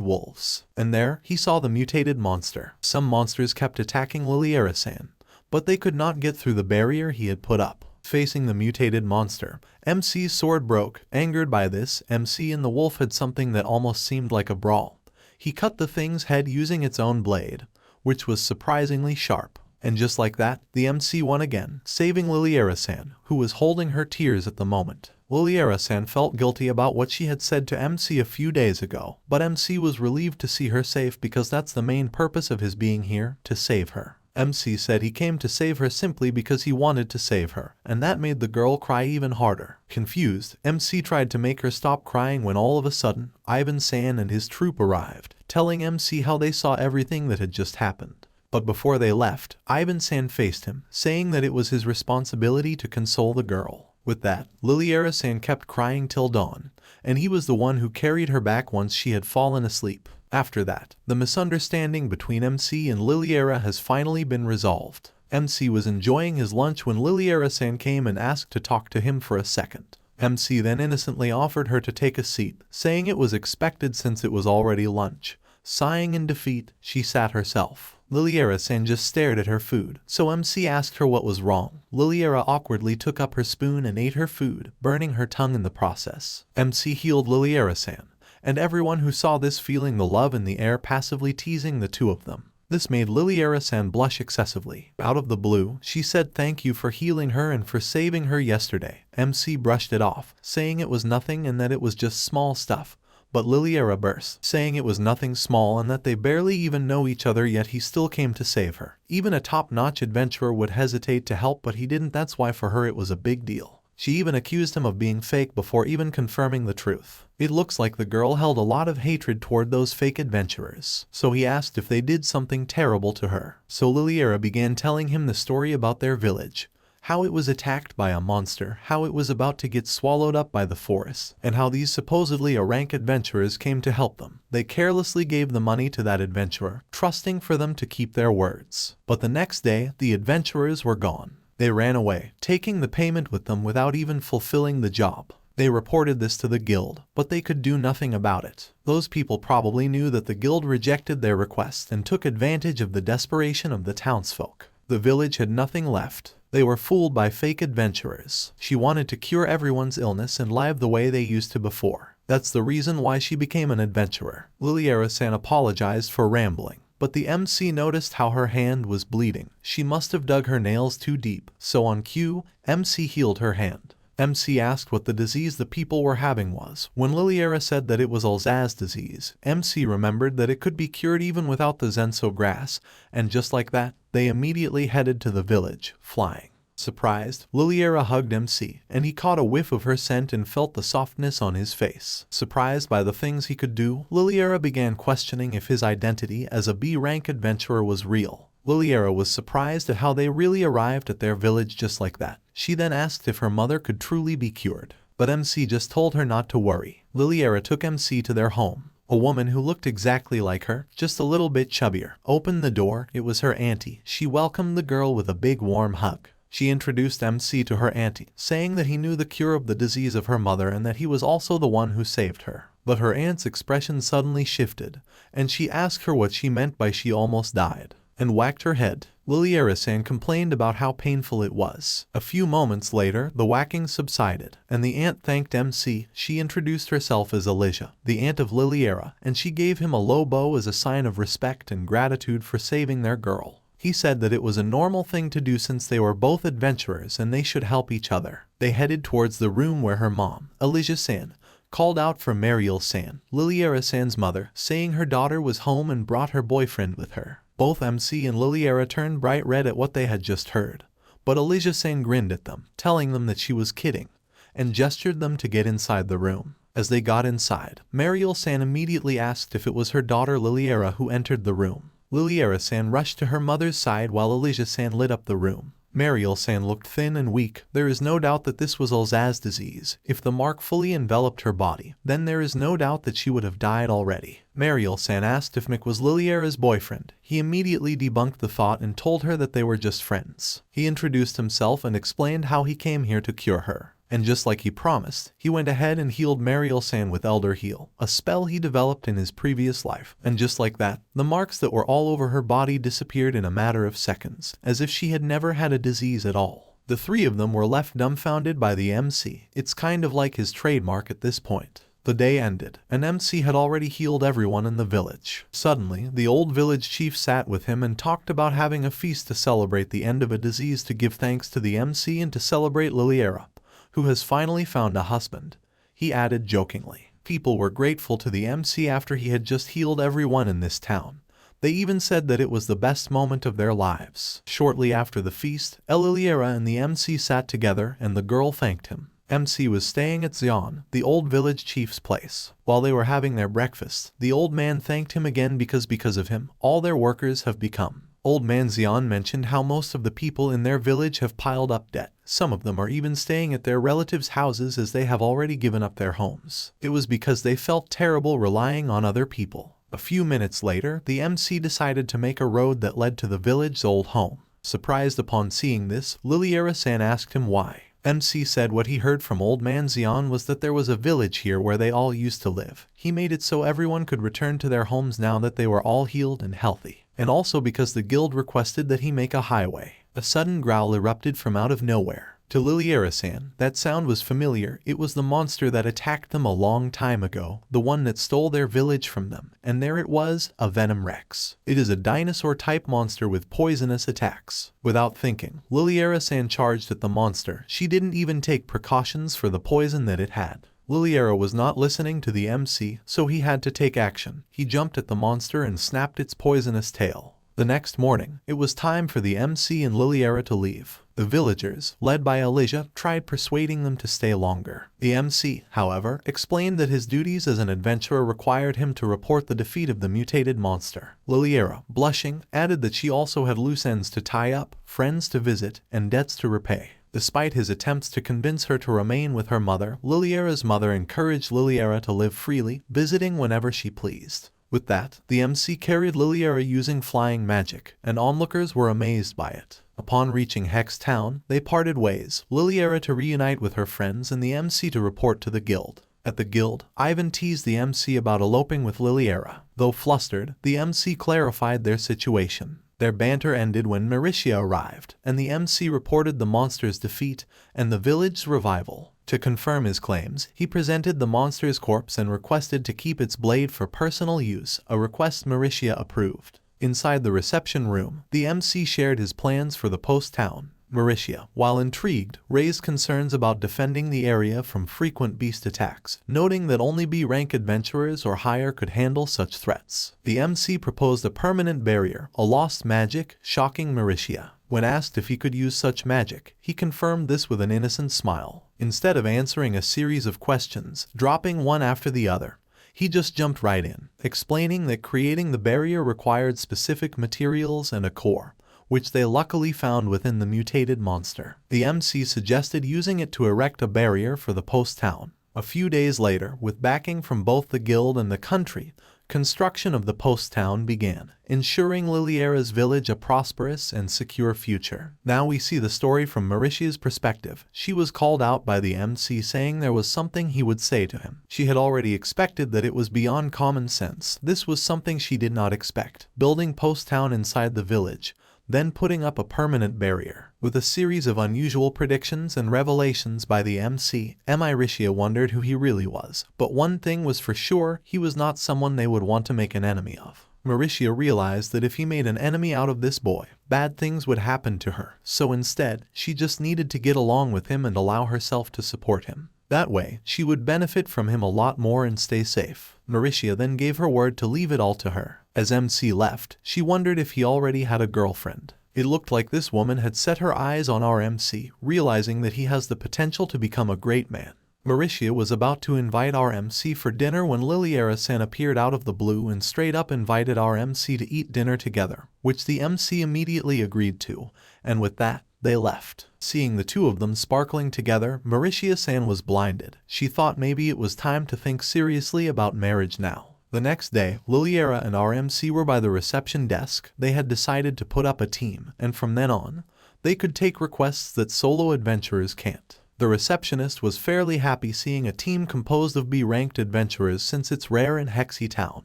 wolves. And there, he saw the mutated monster. Some monsters kept attacking Liliera-san, but they could not get through the barrier he had put up. Facing the mutated monster, MC's sword broke. Angered by this, MC and the wolf had something that almost seemed like a brawl. He cut the thing's head using its own blade, which was surprisingly sharp. And just like that, the MC won again, saving Liliera-san, who was holding her tears at the moment. Liliera-san felt guilty about what she had said to MC a few days ago, but MC was relieved to see her safe because that's the main purpose of his being here, to save her. MC said he came to save her simply because he wanted to save her, and that made the girl cry even harder. Confused, MC tried to make her stop crying when all of a sudden, Ivan-san and his troop arrived, telling MC how they saw everything that had just happened. But before they left, Ivan-san faced him, saying that it was his responsibility to console the girl. With that, Liliera-san kept crying till dawn, and he was the one who carried her back once she had fallen asleep. After that, the misunderstanding between MC and Liliera has finally been resolved. MC was enjoying his lunch when Liliera-san came and asked to talk to him for a second. MC then innocently offered her to take a seat, saying it was expected since it was already lunch. Sighing in defeat, she sat herself. Liliera-san just stared at her food, so MC asked her what was wrong. Liliera awkwardly took up her spoon and ate her food, burning her tongue in the process. MC healed Liliera-san, and everyone who saw this feeling the love in the air, passively teasing the two of them. This made Liliera-san blush excessively. Out of the blue, she said thank you for healing her and for saving her yesterday. MC brushed it off, saying it was nothing and that it was just small stuff. But Liliera burst, saying it was nothing small and that they barely even know each other, yet he still came to save her. Even a top-notch adventurer would hesitate to help, but he didn't. That's why for her it was a big deal. She even accused him of being fake before even confirming the truth. It looks like the girl held a lot of hatred toward those fake adventurers, so he asked if they did something terrible to her. So Liliera began telling him the story about their village, how it was attacked by a monster, how it was about to get swallowed up by the forest, and how these supposedly rank adventurers came to help them. They carelessly gave the money to that adventurer, trusting for them to keep their words. But the next day, the adventurers were gone. They ran away, taking the payment with them without even fulfilling the job. They reported this to the guild, but they could do nothing about it. Those people probably knew that the guild rejected their request and took advantage of the desperation of the townsfolk. The village had nothing left. They were fooled by fake adventurers. She wanted to cure everyone's illness and live the way they used to before. That's the reason why she became an adventurer. Liliera-san apologized for rambling, but the MC noticed how her hand was bleeding. She must have dug her nails too deep, so on cue, MC healed her hand. MC asked what the disease the people were having was. When Liliera said that it was Alzaz disease, MC remembered that it could be cured even without the Zenso grass, and just like that, they immediately headed to the village, flying. Surprised, Liliera hugged MC, and he caught a whiff of her scent and felt the softness on his face. Surprised by the things he could do, Liliera began questioning if his identity as a B-rank adventurer was real. Liliera was surprised at how they really arrived at their village just like that. She then asked if her mother could truly be cured, but MC just told her not to worry. Liliera took MC to their home. A woman who looked exactly like her, just a little bit chubbier, opened the door. It was her auntie. She welcomed the girl with a big warm hug. She introduced MC to her auntie, saying that he knew the cure of the disease of her mother and that he was also the one who saved her. But her aunt's expression suddenly shifted, and she asked her what she meant by she almost died, and whacked her head. Liliera-san complained about how painful it was. A few moments later, the whacking subsided, and the aunt thanked MC. She introduced herself as Alicia, the aunt of Liliera, and she gave him a low bow as a sign of respect and gratitude for saving their girl. He said that it was a normal thing to do since they were both adventurers and they should help each other. They headed towards the room where her mom, Alicia-san, called out for Mariel-san, Liliera-san's mother, saying her daughter was home and brought her boyfriend with her. Both MC and Liliera turned bright red at what they had just heard, but Alicia-san grinned at them, telling them that she was kidding. and gestured them to get inside the room. As they got inside, Mariel-san immediately asked if it was her daughter Liliera who entered the room. Liliera-san rushed to her mother's side while Elijah-san lit up the room. Mariel-san looked thin and weak. There is no doubt that this was Alzaz's disease. If the mark fully enveloped her body, then there is no doubt that she would have died already. Mariel-san asked if Mick was Liliera's boyfriend. He immediately debunked the thought and told her that they were just friends. He introduced himself and explained how he came here to cure her. And just like he promised, he went ahead and healed Mariel-san with Elder Heal, a spell he developed in his previous life. And just like that, the marks that were all over her body disappeared in a matter of seconds, as if she had never had a disease at all. The three of them were left dumbfounded by the MC. It's kind of like his trademark at this point. The day ended, and MC had already healed everyone in the village. Suddenly, the old village chief sat with him and talked about having a feast to celebrate the end of a disease, to give thanks to the MC and to celebrate Liliera, who has finally found a husband. He added jokingly. People were grateful to the MC after he had just healed everyone in this town. They even said that it was the best moment of their lives. Shortly after the feast, Liliera and the MC sat together and the girl thanked him. MC was staying at Xian, the old village chief's place. While they were having their breakfast, the old man thanked him again because of him, all their workers have become. Old man Xian mentioned how most of the people in their village have piled up debt. Some of them are even staying at their relatives' houses as they have already given up their homes. It was because they felt terrible relying on other people. A few minutes later, the MC decided to make a road that led to the village's old home. Surprised upon seeing this, Liliera-san asked him why. MC said what he heard from old man Xian was that there was a village here where they all used to live. He made it so everyone could return to their homes now that they were all healed and healthy. And also because the guild requested that he make a highway. A sudden growl erupted from out of nowhere. To Liliera-san, that sound was familiar. It was the monster that attacked them a long time ago, the one that stole their village from them. And there it was, a Venom Rex. It is a dinosaur-type monster with poisonous attacks. Without thinking, Liliera-san charged at the monster. She didn't even take precautions for the poison that it had. Liliera was not listening to the MC, so he had to take action. He jumped at the monster and snapped its poisonous tail. The next morning, it was time for the MC and Liliera to leave. The villagers, led by Elijah, tried persuading them to stay longer. The MC, however, explained that his duties as an adventurer required him to report the defeat of the mutated monster. Liliera, blushing, added that she also had loose ends to tie up, friends to visit, and debts to repay. Despite his attempts to convince her to remain with her mother, Liliera's mother encouraged Liliera to live freely, visiting whenever she pleased. With that, the MC carried Liliera using flying magic, and onlookers were amazed by it. Upon reaching Hex Town, they parted ways, Liliera to reunite with her friends and the MC to report to the guild. At the guild, Ivan teased the MC about eloping with Liliera. Though flustered, the MC clarified their situation. Their banter ended when Mauricia arrived, and the MC reported the monster's defeat and the village's revival. To confirm his claims, he presented the monster's corpse and requested to keep its blade for personal use, a request Mauricia approved. Inside the reception room, the MC shared his plans for the post-town. Mauricia, while intrigued, raised concerns about defending the area from frequent beast attacks, noting that only B-rank adventurers or higher could handle such threats. The MC proposed a permanent barrier, a lost magic, shocking Mauricia. When asked if he could use such magic, he confirmed this with an innocent smile. Instead of answering a series of questions, dropping one after the other, he just jumped right in, explaining that creating the barrier required specific materials and a core, which they luckily found within the mutated monster. The MC suggested using it to erect a barrier for the post-town. A few days later, with backing from both the guild and the country, construction of the post-town began, ensuring Liliera's village a prosperous and secure future. Now we see the story from Mauricia's perspective. She was called out by the MC saying there was something he would say to him. She had already expected that it was beyond common sense. This was something she did not expect. Building post-town inside the village, then putting up a permanent barrier. With a series of unusual predictions and revelations by the MC, Mauricia wondered who he really was. But one thing was for sure, he was not someone they would want to make an enemy of. Mauricia realized that if he made an enemy out of this boy, bad things would happen to her. So instead, she just needed to get along with him and allow herself to support him. That way, she would benefit from him a lot more and stay safe. Mauricia then gave her word to leave it all to her. As MC left, she wondered if he already had a girlfriend. It looked like this woman had set her eyes on our MC, realizing that he has the potential to become a great man. Mauricia was about to invite our MC for dinner when Liliera-san appeared out of the blue and straight up invited our MC to eat dinner together, which the MC immediately agreed to, and with that, they left. Seeing the two of them sparkling together, Mauricia-san was blinded. She thought maybe it was time to think seriously about marriage now. The next day, Liliera and our MC were by the reception desk. They had decided to put up a team, and from then on, they could take requests that solo adventurers can't. The receptionist was fairly happy seeing a team composed of B-ranked adventurers since it's rare in Hexy Town.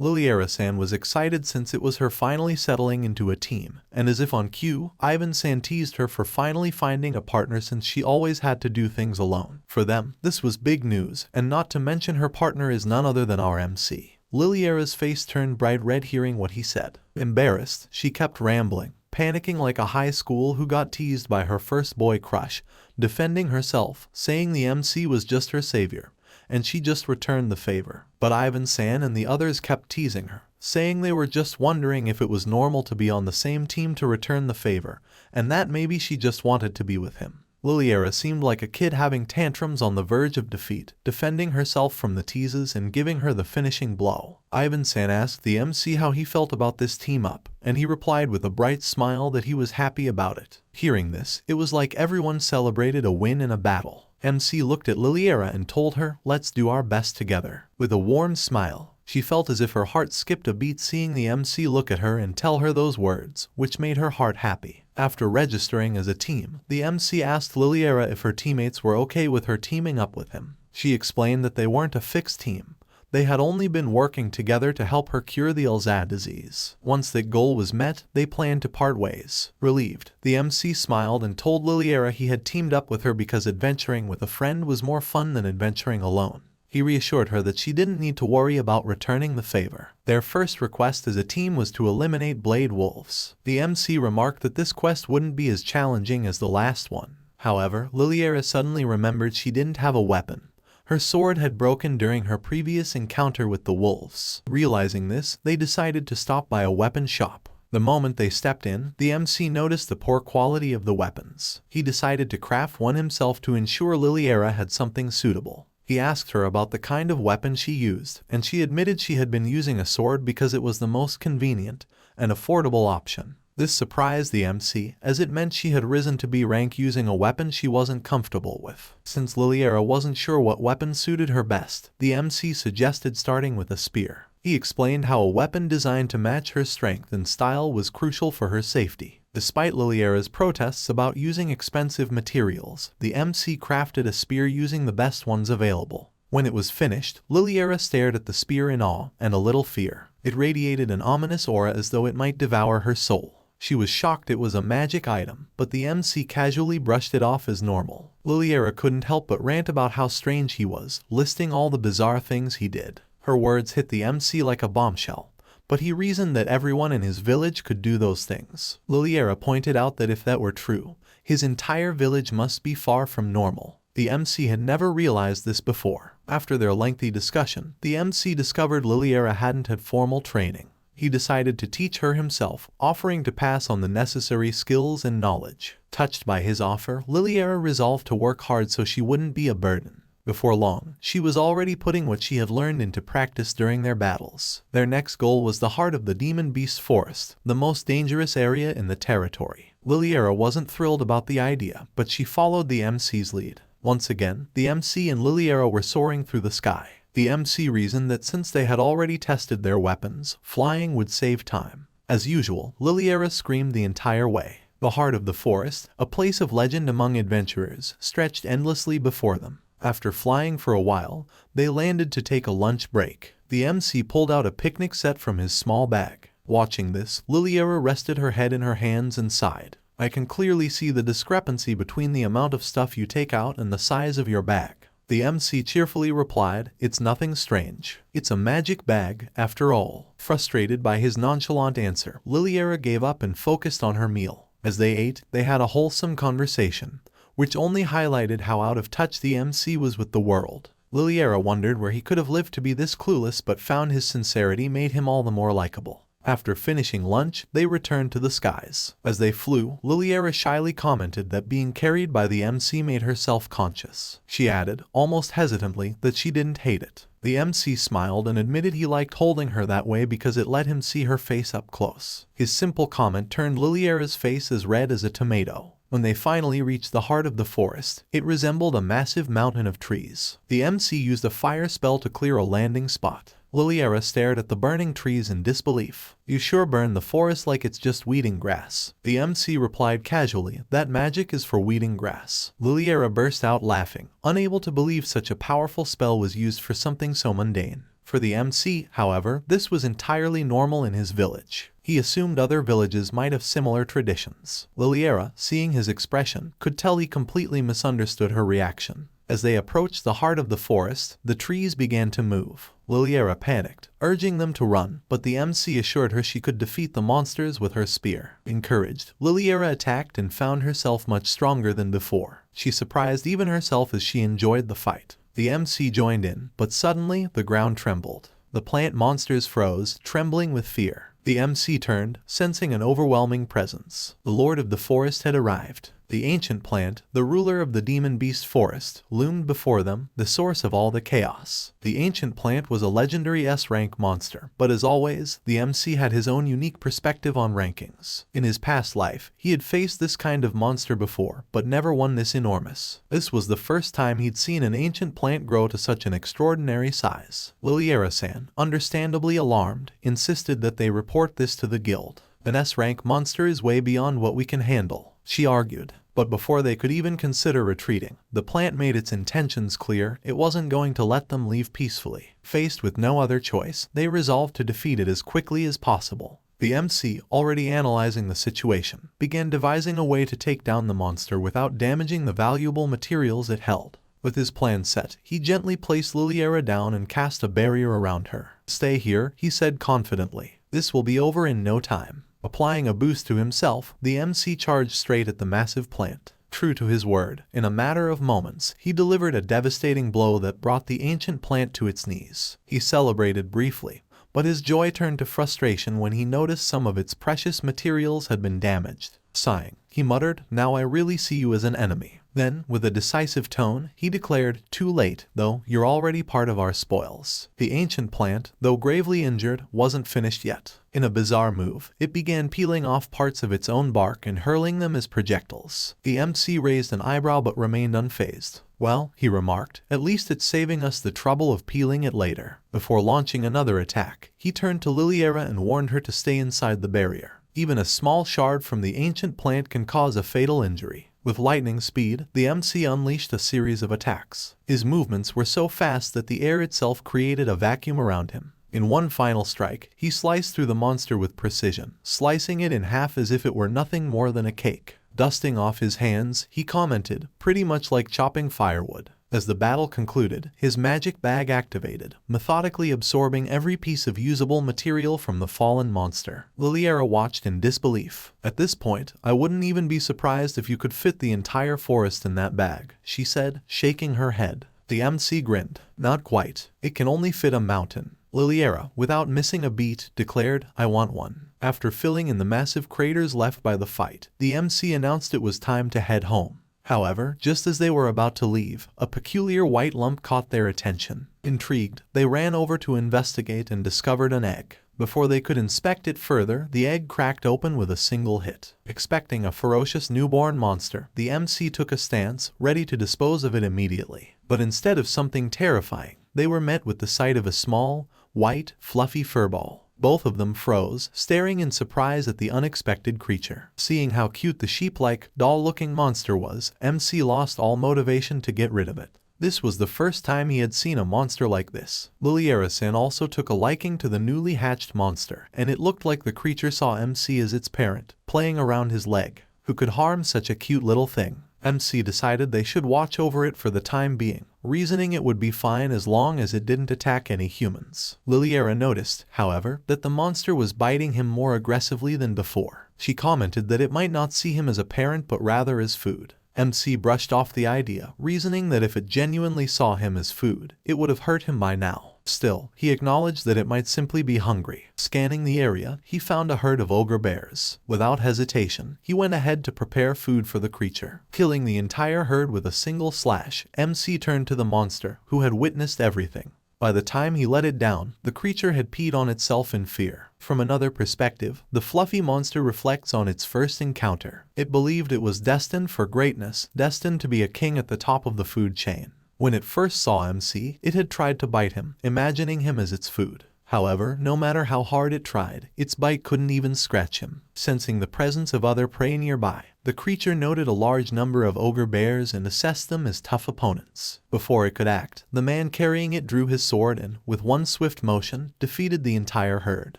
Liliera-san was excited since it was her finally settling into a team, and as if on cue, Ivan-san teased her for finally finding a partner since she always had to do things alone. For them, this was big news, and not to mention her partner is none other than our MC. Liliera's face turned bright red hearing what he said. Embarrassed, she kept rambling, panicking like a high school who got teased by her first boy crush, defending herself, saying the MC was just her savior, and she just returned the favor. But Ivan-san and the others kept teasing her, saying they were just wondering if it was normal to be on the same team to return the favor, and that maybe she just wanted to be with him. Liliera seemed like a kid having tantrums on the verge of defeat, defending herself from the teases and giving her the finishing blow. Ivan-san asked the MC how he felt about this team up, and he replied with a bright smile that he was happy about it. Hearing this, it was like everyone celebrated a win in a battle. MC looked at Liliera and told her, "Let's do our best together." With a warm smile, she felt as if her heart skipped a beat seeing the MC look at her and tell her those words, which made her heart happy. After registering as a team, the MC asked Liliera if her teammates were okay with her teaming up with him. She explained that they weren't a fixed team. They had only been working together to help her cure the Alzheimer's disease. Once that goal was met, they planned to part ways. Relieved, the MC smiled and told Liliera he had teamed up with her because adventuring with a friend was more fun than adventuring alone. He reassured her that she didn't need to worry about returning the favor. Their first request as a team was to eliminate Blade Wolves. The MC remarked that this quest wouldn't be as challenging as the last one. However, Liliera suddenly remembered she didn't have a weapon. Her sword had broken during her previous encounter with the wolves. Realizing this, they decided to stop by a weapon shop. The moment they stepped in, the MC noticed the poor quality of the weapons. He decided to craft one himself to ensure Liliera had something suitable. He asked her about the kind of weapon she used, and she admitted she had been using a sword because it was the most convenient and affordable option. This surprised the MC, as it meant she had risen to B rank using a weapon she wasn't comfortable with. Since Liliera wasn't sure what weapon suited her best, the MC suggested starting with a spear. He explained how a weapon designed to match her strength and style was crucial for her safety. Despite Liliera's protests about using expensive materials, the MC crafted a spear using the best ones available. When it was finished, Liliera stared at the spear in awe and a little fear. It radiated an ominous aura as though it might devour her soul. She was shocked it was a magic item, but the MC casually brushed it off as normal. Liliera couldn't help but rant about how strange he was, listing all the bizarre things he did. Her words hit the MC like a bombshell, but he reasoned that everyone in his village could do those things. Liliera pointed out that if that were true, his entire village must be far from normal. The MC had never realized this before. After their lengthy discussion, the MC discovered Liliera hadn't had formal training. He decided to teach her himself, offering to pass on the necessary skills and knowledge. Touched by his offer, Liliera resolved to work hard so she wouldn't be a burden. Before long, she was already putting what she had learned into practice during their battles. Their next goal was the heart of the Demon Beast Forest, the most dangerous area in the territory. Liliera wasn't thrilled about the idea, but she followed the MC's lead. Once again, the MC and Liliera were soaring through the sky. The MC reasoned that since they had already tested their weapons, flying would save time. As usual, Liliera screamed the entire way. The heart of the forest, a place of legend among adventurers, stretched endlessly before them. After flying for a while, they landed to take a lunch break. The MC pulled out a picnic set from his small bag. Watching this, Liliera rested her head in her hands and sighed. "I can clearly see the discrepancy between the amount of stuff you take out and the size of your bag." The MC cheerfully replied, "It's nothing strange. It's a magic bag, after all." Frustrated by his nonchalant answer, Liliera gave up and focused on her meal. As they ate, they had a wholesome conversation, which only highlighted how out of touch the MC was with the world. Liliera wondered where he could have lived to be this clueless, but found his sincerity made him all the more likable. After finishing lunch, they returned to the skies. As they flew, Liliera shyly commented that being carried by the MC made her self-conscious. She added, almost hesitantly, that she didn't hate it. The MC smiled and admitted he liked holding her that way because it let him see her face up close. His simple comment turned Liliera's face as red as a tomato. When they finally reached the heart of the forest, it resembled a massive mountain of trees. The MC used a fire spell to clear a landing spot. Liliera stared at the burning trees in disbelief. You sure burn the forest like it's just weeding grass. The MC replied casually, that magic is for weeding grass. Liliera burst out laughing, unable to believe such a powerful spell was used for something so mundane. For the MC, however, this was entirely normal in his village. He assumed other villages might have similar traditions. Liliera, seeing his expression, could tell he completely misunderstood her reaction. As they approached the heart of the forest, the trees began to move. Liliera panicked, urging them to run, but the MC assured her she could defeat the monsters with her spear. Encouraged, Liliera attacked and found herself much stronger than before. She surprised even herself as she enjoyed the fight. The MC joined in, but suddenly the ground trembled. The plant monsters froze, trembling with fear. The MC turned, sensing an overwhelming presence. The Lord of the Forest had arrived. The ancient plant, the ruler of the demon beast forest, loomed before them, the source of all the chaos. The ancient plant was a legendary S-rank monster, but as always, the MC had his own unique perspective on rankings. In his past life, he had faced this kind of monster before, but never one this enormous. This was the first time he'd seen an ancient plant grow to such an extraordinary size. Liliera-san, understandably alarmed, insisted that they report this to the guild. An S-rank monster is way beyond what we can handle, she argued. But before they could even consider retreating, the plant made its intentions clear. It wasn't going to let them leave peacefully. Faced with no other choice, they resolved to defeat it as quickly as possible. The MC, already analyzing the situation, began devising a way to take down the monster without damaging the valuable materials it held. With his plan set, he gently placed Liliera down and cast a barrier around her. Stay here, he said confidently. This will be over in no time. Applying a boost to himself, the MC charged straight at the massive plant. True to his word, in a matter of moments, he delivered a devastating blow that brought the ancient plant to its knees. He celebrated briefly, but his joy turned to frustration when he noticed some of its precious materials had been damaged. Sighing, he muttered, "Now I really see you as an enemy." Then, with a decisive tone, he declared, "Too late, though, you're already part of our spoils." The ancient plant, though gravely injured, wasn't finished yet. In a bizarre move, it began peeling off parts of its own bark and hurling them as projectiles. The MC raised an eyebrow but remained unfazed. "Well," he remarked, "at least it's saving us the trouble of peeling it later." Before launching another attack, he turned to Liliera and warned her to stay inside the barrier. Even a small shard from the ancient plant can cause a fatal injury. With lightning speed, the MC unleashed a series of attacks. His movements were so fast that the air itself created a vacuum around him. In one final strike, he sliced through the monster with precision, slicing it in half as if it were nothing more than a cake. Dusting off his hands, he commented, "Pretty much like chopping firewood." As the battle concluded, his magic bag activated, methodically absorbing every piece of usable material from the fallen monster. Liliera watched in disbelief. "At this point, I wouldn't even be surprised if you could fit the entire forest in that bag," she said, shaking her head. The MC grinned. "Not quite. It can only fit a mountain." Liliera, without missing a beat, declared, "I want one." After filling in the massive craters left by the fight, the MC announced it was time to head home. However, just as they were about to leave, a peculiar white lump caught their attention. Intrigued, they ran over to investigate and discovered an egg. Before they could inspect it further, the egg cracked open with a single hit. Expecting a ferocious newborn monster, the MC took a stance, ready to dispose of it immediately. But instead of something terrifying, they were met with the sight of a small, white, fluffy furball. Both of them froze, staring in surprise at the unexpected creature. Seeing how cute the sheep-like, doll-looking monster was, MC lost all motivation to get rid of it. This was the first time he had seen a monster like this. Liliera-san also took a liking to the newly hatched monster, and it looked like the creature saw MC as its parent, playing around his leg. Who could harm such a cute little thing? MC decided they should watch over it for the time being, reasoning it would be fine as long as it didn't attack any humans. Liliera noticed, however, that the monster was biting him more aggressively than before. She commented that it might not see him as a parent but rather as food. MC brushed off the idea, reasoning that if it genuinely saw him as food, it would have hurt him by now. Still, he acknowledged that it might simply be hungry. Scanning the area, he found a herd of ogre bears. Without hesitation, he went ahead to prepare food for the creature. Killing the entire herd with a single slash, MC turned to the monster, who had witnessed everything. By the time he let it down, the creature had peed on itself in fear. From another perspective, the fluffy monster reflects on its first encounter. It believed it was destined for greatness, destined to be a king at the top of the food chain. When it first saw MC, it had tried to bite him, imagining him as its food. However, no matter how hard it tried, its bite couldn't even scratch him. Sensing the presence of other prey nearby, the creature noted a large number of ogre bears and assessed them as tough opponents. Before it could act, the man carrying it drew his sword and, with one swift motion, defeated the entire herd.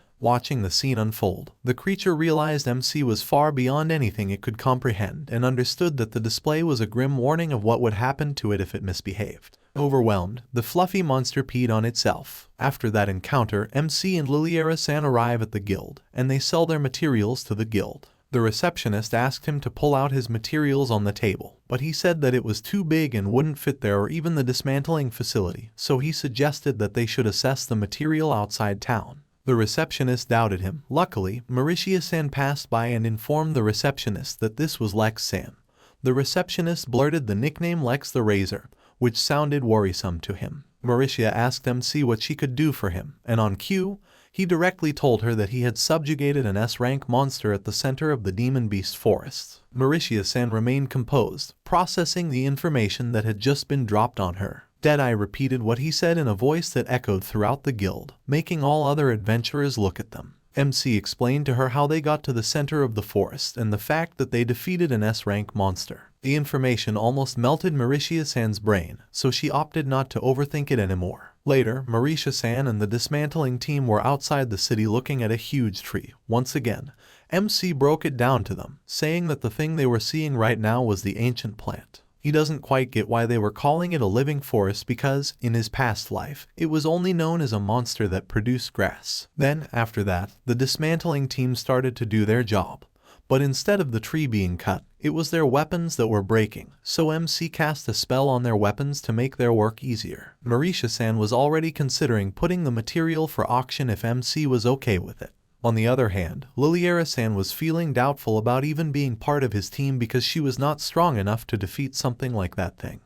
Watching the scene unfold, the creature realized MC was far beyond anything it could comprehend and understood that the display was a grim warning of what would happen to it if it misbehaved. Overwhelmed, the fluffy monster peed on itself. After that encounter, MC and Liliera-san arrive at the guild, and they sell their materials to the guild. The receptionist asked him to pull out his materials on the table, but he said that it was too big and wouldn't fit there or even the dismantling facility, so he suggested that they should assess the material outside town. The receptionist doubted him. Luckily, Mauritia-san passed by and informed the receptionist that this was Lex-san. The receptionist blurted the nickname Lex the Razor, which sounded worrisome to him. Mauritia asked MC what she could do for him, and on cue, he directly told her that he had subjugated an S-rank monster at the center of the Demon Beast Forest. Mauritia-san remained composed, processing the information that had just been dropped on her. Deadeye repeated what he said in a voice that echoed throughout the guild, making all other adventurers look at them. MC explained to her how they got to the center of the forest and the fact that they defeated an S-rank monster. The information almost melted Mauritia-san's brain, so she opted not to overthink it anymore. Later, Mauritia-san and the dismantling team were outside the city looking at a huge tree. Once again, MC broke it down to them, saying that the thing they were seeing right now was the ancient plant. He doesn't quite get why they were calling it a living forest because, in his past life, it was only known as a monster that produced grass. Then, after that, the dismantling team started to do their job. But instead of the tree being cut, it was their weapons that were breaking, so MC cast a spell on their weapons to make their work easier. Mauritia-san was already considering putting the material for auction if MC was okay with it. On the other hand, Liliera-san was feeling doubtful about even being part of his team because she was not strong enough to defeat something like that thing.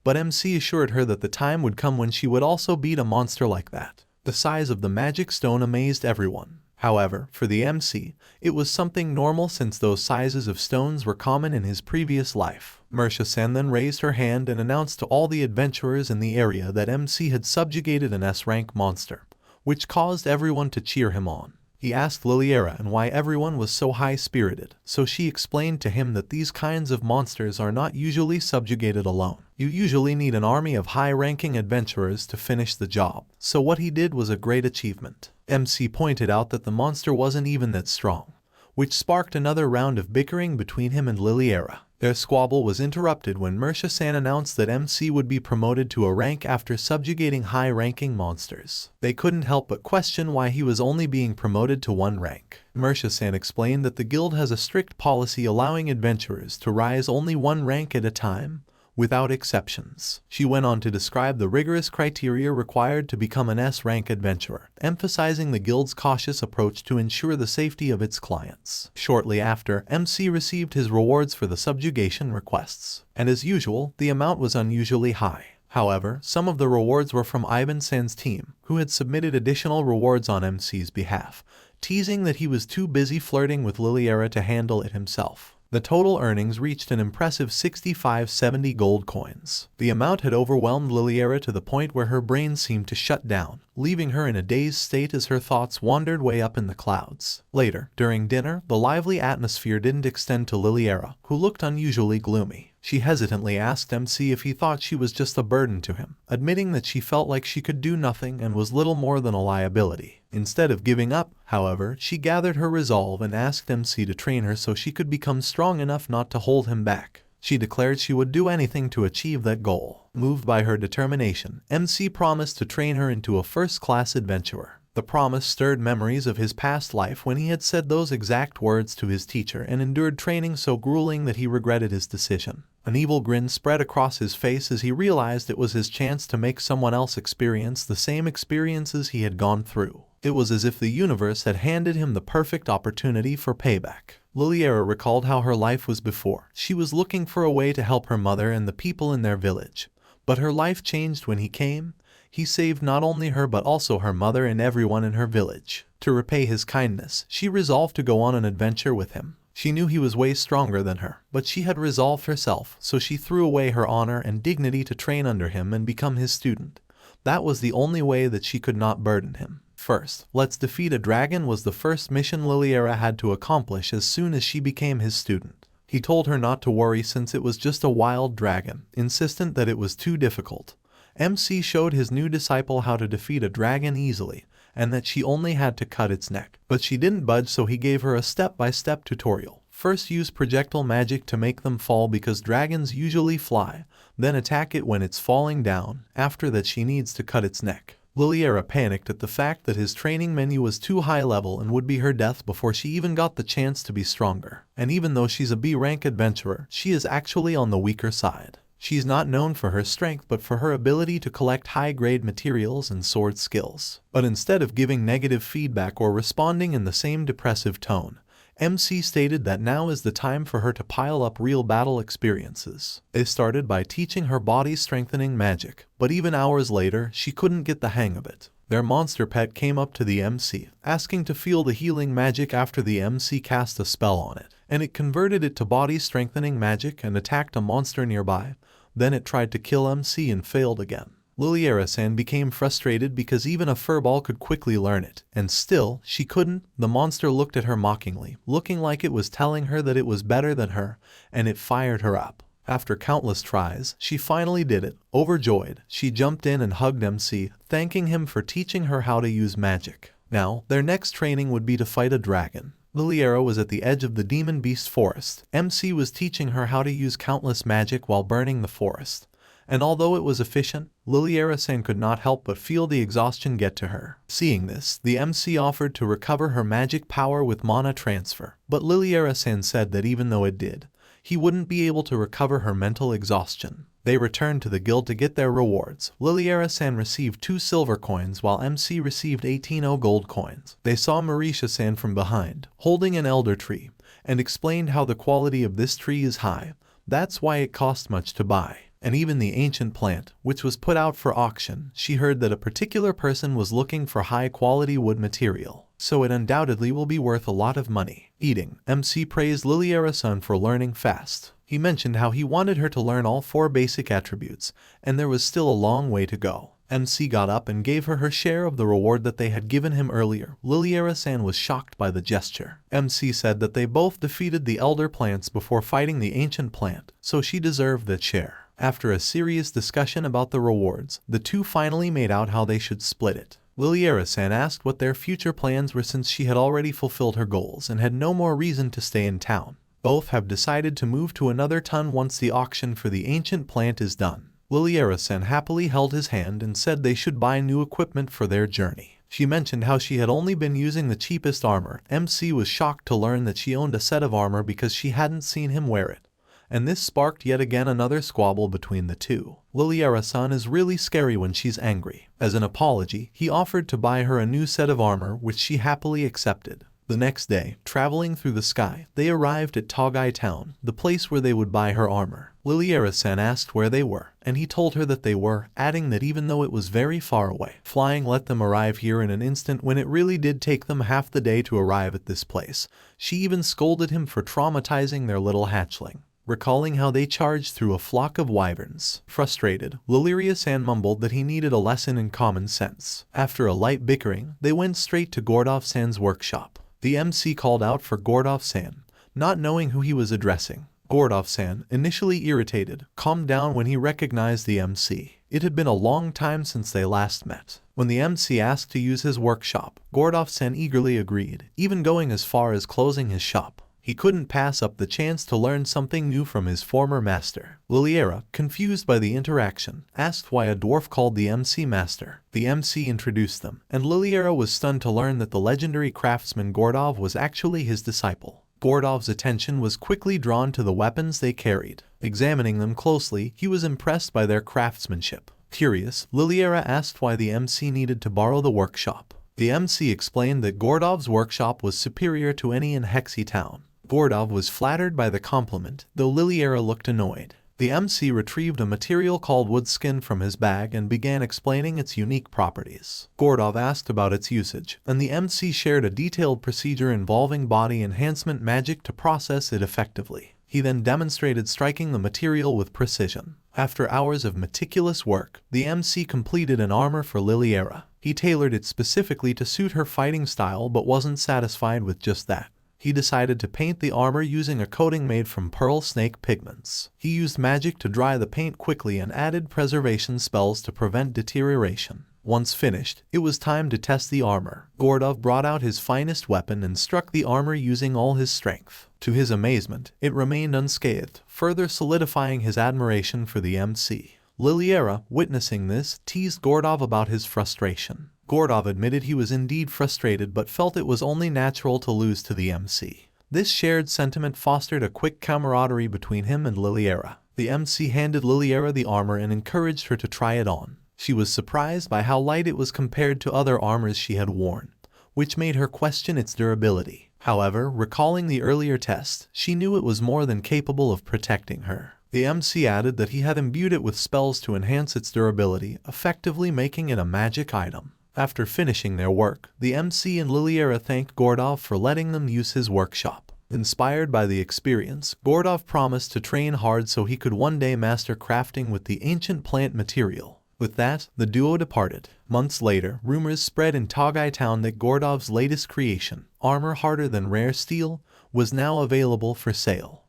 But MC assured her that the time would come when she would also beat a monster like that. The size of the magic stone amazed everyone. However, for the MC, it was something normal since those sizes of stones were common in his previous life. Mauritia-san then raised her hand and announced to all the adventurers in the area that MC had subjugated an S-rank monster, which caused everyone to cheer him on. He asked Liliera and why everyone was so high-spirited, so she explained to him that these kinds of monsters are not usually subjugated alone. You usually need an army of high-ranking adventurers to finish the job, so what he did was a great achievement. MC pointed out that the monster wasn't even that strong, which sparked another round of bickering between him and Liliera. Their squabble was interrupted when Mauritia-san announced that MC would be promoted to a rank after subjugating high-ranking monsters. They couldn't help but question why he was only being promoted to one rank. Mauritia-san explained that the guild has a strict policy allowing adventurers to rise only one rank at a time, without exceptions. She went on to describe the rigorous criteria required to become an S-rank adventurer, emphasizing the guild's cautious approach to ensure the safety of its clients. Shortly after, MC received his rewards for the subjugation requests, and as usual, the amount was unusually high. However, some of the rewards were from Ivan-san's team, who had submitted additional rewards on MC's behalf, teasing that he was too busy flirting with Liliera to handle it himself. The total earnings reached an impressive 65-70 gold coins. The amount had overwhelmed Liliera to the point where her brain seemed to shut down, leaving her in a dazed state as her thoughts wandered way up in the clouds. Later, during dinner, the lively atmosphere didn't extend to Liliera, who looked unusually gloomy. She hesitantly asked MC if he thought she was just a burden to him, admitting that she felt like she could do nothing and was little more than a liability. Instead of giving up, however, she gathered her resolve and asked MC to train her so she could become strong enough not to hold him back. She declared she would do anything to achieve that goal. Moved by her determination, MC promised to train her into a first-class adventurer. The promise stirred memories of his past life when he had said those exact words to his teacher and endured training so grueling that he regretted his decision. An evil grin spread across his face as he realized it was his chance to make someone else experience the same experiences he had gone through. It was as if the universe had handed him the perfect opportunity for payback. Liliera recalled how her life was before. She was looking for a way to help her mother and the people in their village. But her life changed when he came. He saved not only her but also her mother and everyone in her village. To repay his kindness, she resolved to go on an adventure with him. She knew he was way stronger than her, but she had resolved herself, so she threw away her honor and dignity to train under him and become his student. That was the only way that she could not burden him. First, let's defeat a dragon was the first mission Liliera had to accomplish as soon as she became his student. He told her not to worry since it was just a wild dragon, insistent that it was too difficult. MC showed his new disciple how to defeat a dragon easily, and that she only had to cut its neck. But she didn't budge, so he gave her a step-by-step tutorial. First, use projectile magic to make them fall because dragons usually fly, then attack it when it's falling down. After that, she needs to cut its neck. Liliera panicked at the fact that his training menu was too high level and would be her death before she even got the chance to be stronger. And even though she's a B-rank adventurer, she is actually on the weaker side. She's not known for her strength but for her ability to collect high-grade materials and sword skills. But instead of giving negative feedback or responding in the same depressive tone, MC stated that now is the time for her to pile up real battle experiences. They started by teaching her body strengthening magic, but even hours later, she couldn't get the hang of it. Their monster pet came up to the MC, asking to feel the healing magic after the MC cast a spell on it, and it converted it to body strengthening magic and attacked a monster nearby. Then it tried to kill MC and failed again. Liliera-san became frustrated because even a furball could quickly learn it, and still, she couldn't. The monster looked at her mockingly, looking like it was telling her that it was better than her, and it fired her up. After countless tries, she finally did it. Overjoyed, she jumped in and hugged MC, thanking him for teaching her how to use magic. Now, their next training would be to fight a dragon. Liliera was at the edge of the demon beast forest. MC was teaching her how to use countless magic while burning the forest. And although it was efficient, Liliera-san could not help but feel the exhaustion get to her. Seeing this, the MC offered to recover her magic power with mana transfer, but Liliera-san said that even though it did, he wouldn't be able to recover her mental exhaustion. They returned to the guild to get their rewards. Liliera-san received 2 silver coins while MC received 18 gold coins. They saw Marisha-san from behind, holding an elder tree, and explained how the quality of this tree is high. That's why it cost much to buy. And even the ancient plant, which was put out for auction, she heard that a particular person was looking for high-quality wood material, so it undoubtedly will be worth a lot of money. Eating, MC praised Liliera-san for learning fast. He mentioned how he wanted her to learn all 4 basic attributes, and there was still a long way to go. MC got up and gave her her share of the reward that they had given him earlier. Liliera-san was shocked by the gesture. MC said that they both defeated the elder plants before fighting the ancient plant, so she deserved that share. After a serious discussion about the rewards, the two finally made out how they should split it. Liliera-san asked what their future plans were since she had already fulfilled her goals and had no more reason to stay in town. Both have decided to move to another town once the auction for the ancient plant is done. Liliera-san happily held his hand and said they should buy new equipment for their journey. She mentioned how she had only been using the cheapest armor. MC was shocked to learn that she owned a set of armor because she hadn't seen him wear it. And this sparked yet again another squabble between the two. Liliera-san is really scary when she's angry. As an apology, he offered to buy her a new set of armor, which she happily accepted. The next day, traveling through the sky, they arrived at Togai Town, the place where they would buy her armor. Liliera-san asked where they were, and he told her that they were, adding that even though it was very far away, flying let them arrive here in an instant when it really did take them half the day to arrive at this place. She even scolded him for traumatizing their little hatchling, recalling how they charged through a flock of wyverns. Frustrated, Liliera-san mumbled that he needed a lesson in common sense. After a light bickering, they went straight to Gordov-san's workshop. The MC called out for Gordov-san, not knowing who he was addressing. Gordov-san, initially irritated, calmed down when he recognized the MC. It had been a long time since they last met. When the MC asked to use his workshop, Gordov-san eagerly agreed, even going as far as closing his shop. He couldn't pass up the chance to learn something new from his former master. Liliera, confused by the interaction, asked why a dwarf called the MC master. The MC introduced them, and Liliera was stunned to learn that the legendary craftsman Gordov was actually his disciple. Gordov's attention was quickly drawn to the weapons they carried. Examining them closely, he was impressed by their craftsmanship. Curious, Liliera asked why the MC needed to borrow the workshop. The MC explained that Gordov's workshop was superior to any in Hexy Town. Gordov was flattered by the compliment, though Liliera looked annoyed. The MC retrieved a material called woodskin from his bag and began explaining its unique properties. Gordov asked about its usage, and the MC shared a detailed procedure involving body enhancement magic to process it effectively. He then demonstrated striking the material with precision. After hours of meticulous work, the MC completed an armor for Liliera. He tailored it specifically to suit her fighting style but wasn't satisfied with just that. He decided to paint the armor using a coating made from pearl snake pigments. He used magic to dry the paint quickly and added preservation spells to prevent deterioration. Once finished, it was time to test the armor. Gordov brought out his finest weapon and struck the armor using all his strength. To his amazement, it remained unscathed, further solidifying his admiration for the MC. Liliera, witnessing this, teased Gordov about his frustration. Gordov admitted he was indeed frustrated but felt it was only natural to lose to the MC. This shared sentiment fostered a quick camaraderie between him and Liliera. The MC handed Liliera the armor and encouraged her to try it on. She was surprised by how light it was compared to other armors she had worn, which made her question its durability. However, recalling the earlier test, she knew it was more than capable of protecting her. The MC added that he had imbued it with spells to enhance its durability, effectively making it a magic item. After finishing their work, the MC and Liliera thanked Gordov for letting them use his workshop. Inspired by the experience, Gordov promised to train hard so he could one day master crafting with the ancient plant material. With that, the duo departed. Months later, rumors spread in Tagai Town that Gordov's latest creation, armor harder than rare steel, was now available for sale.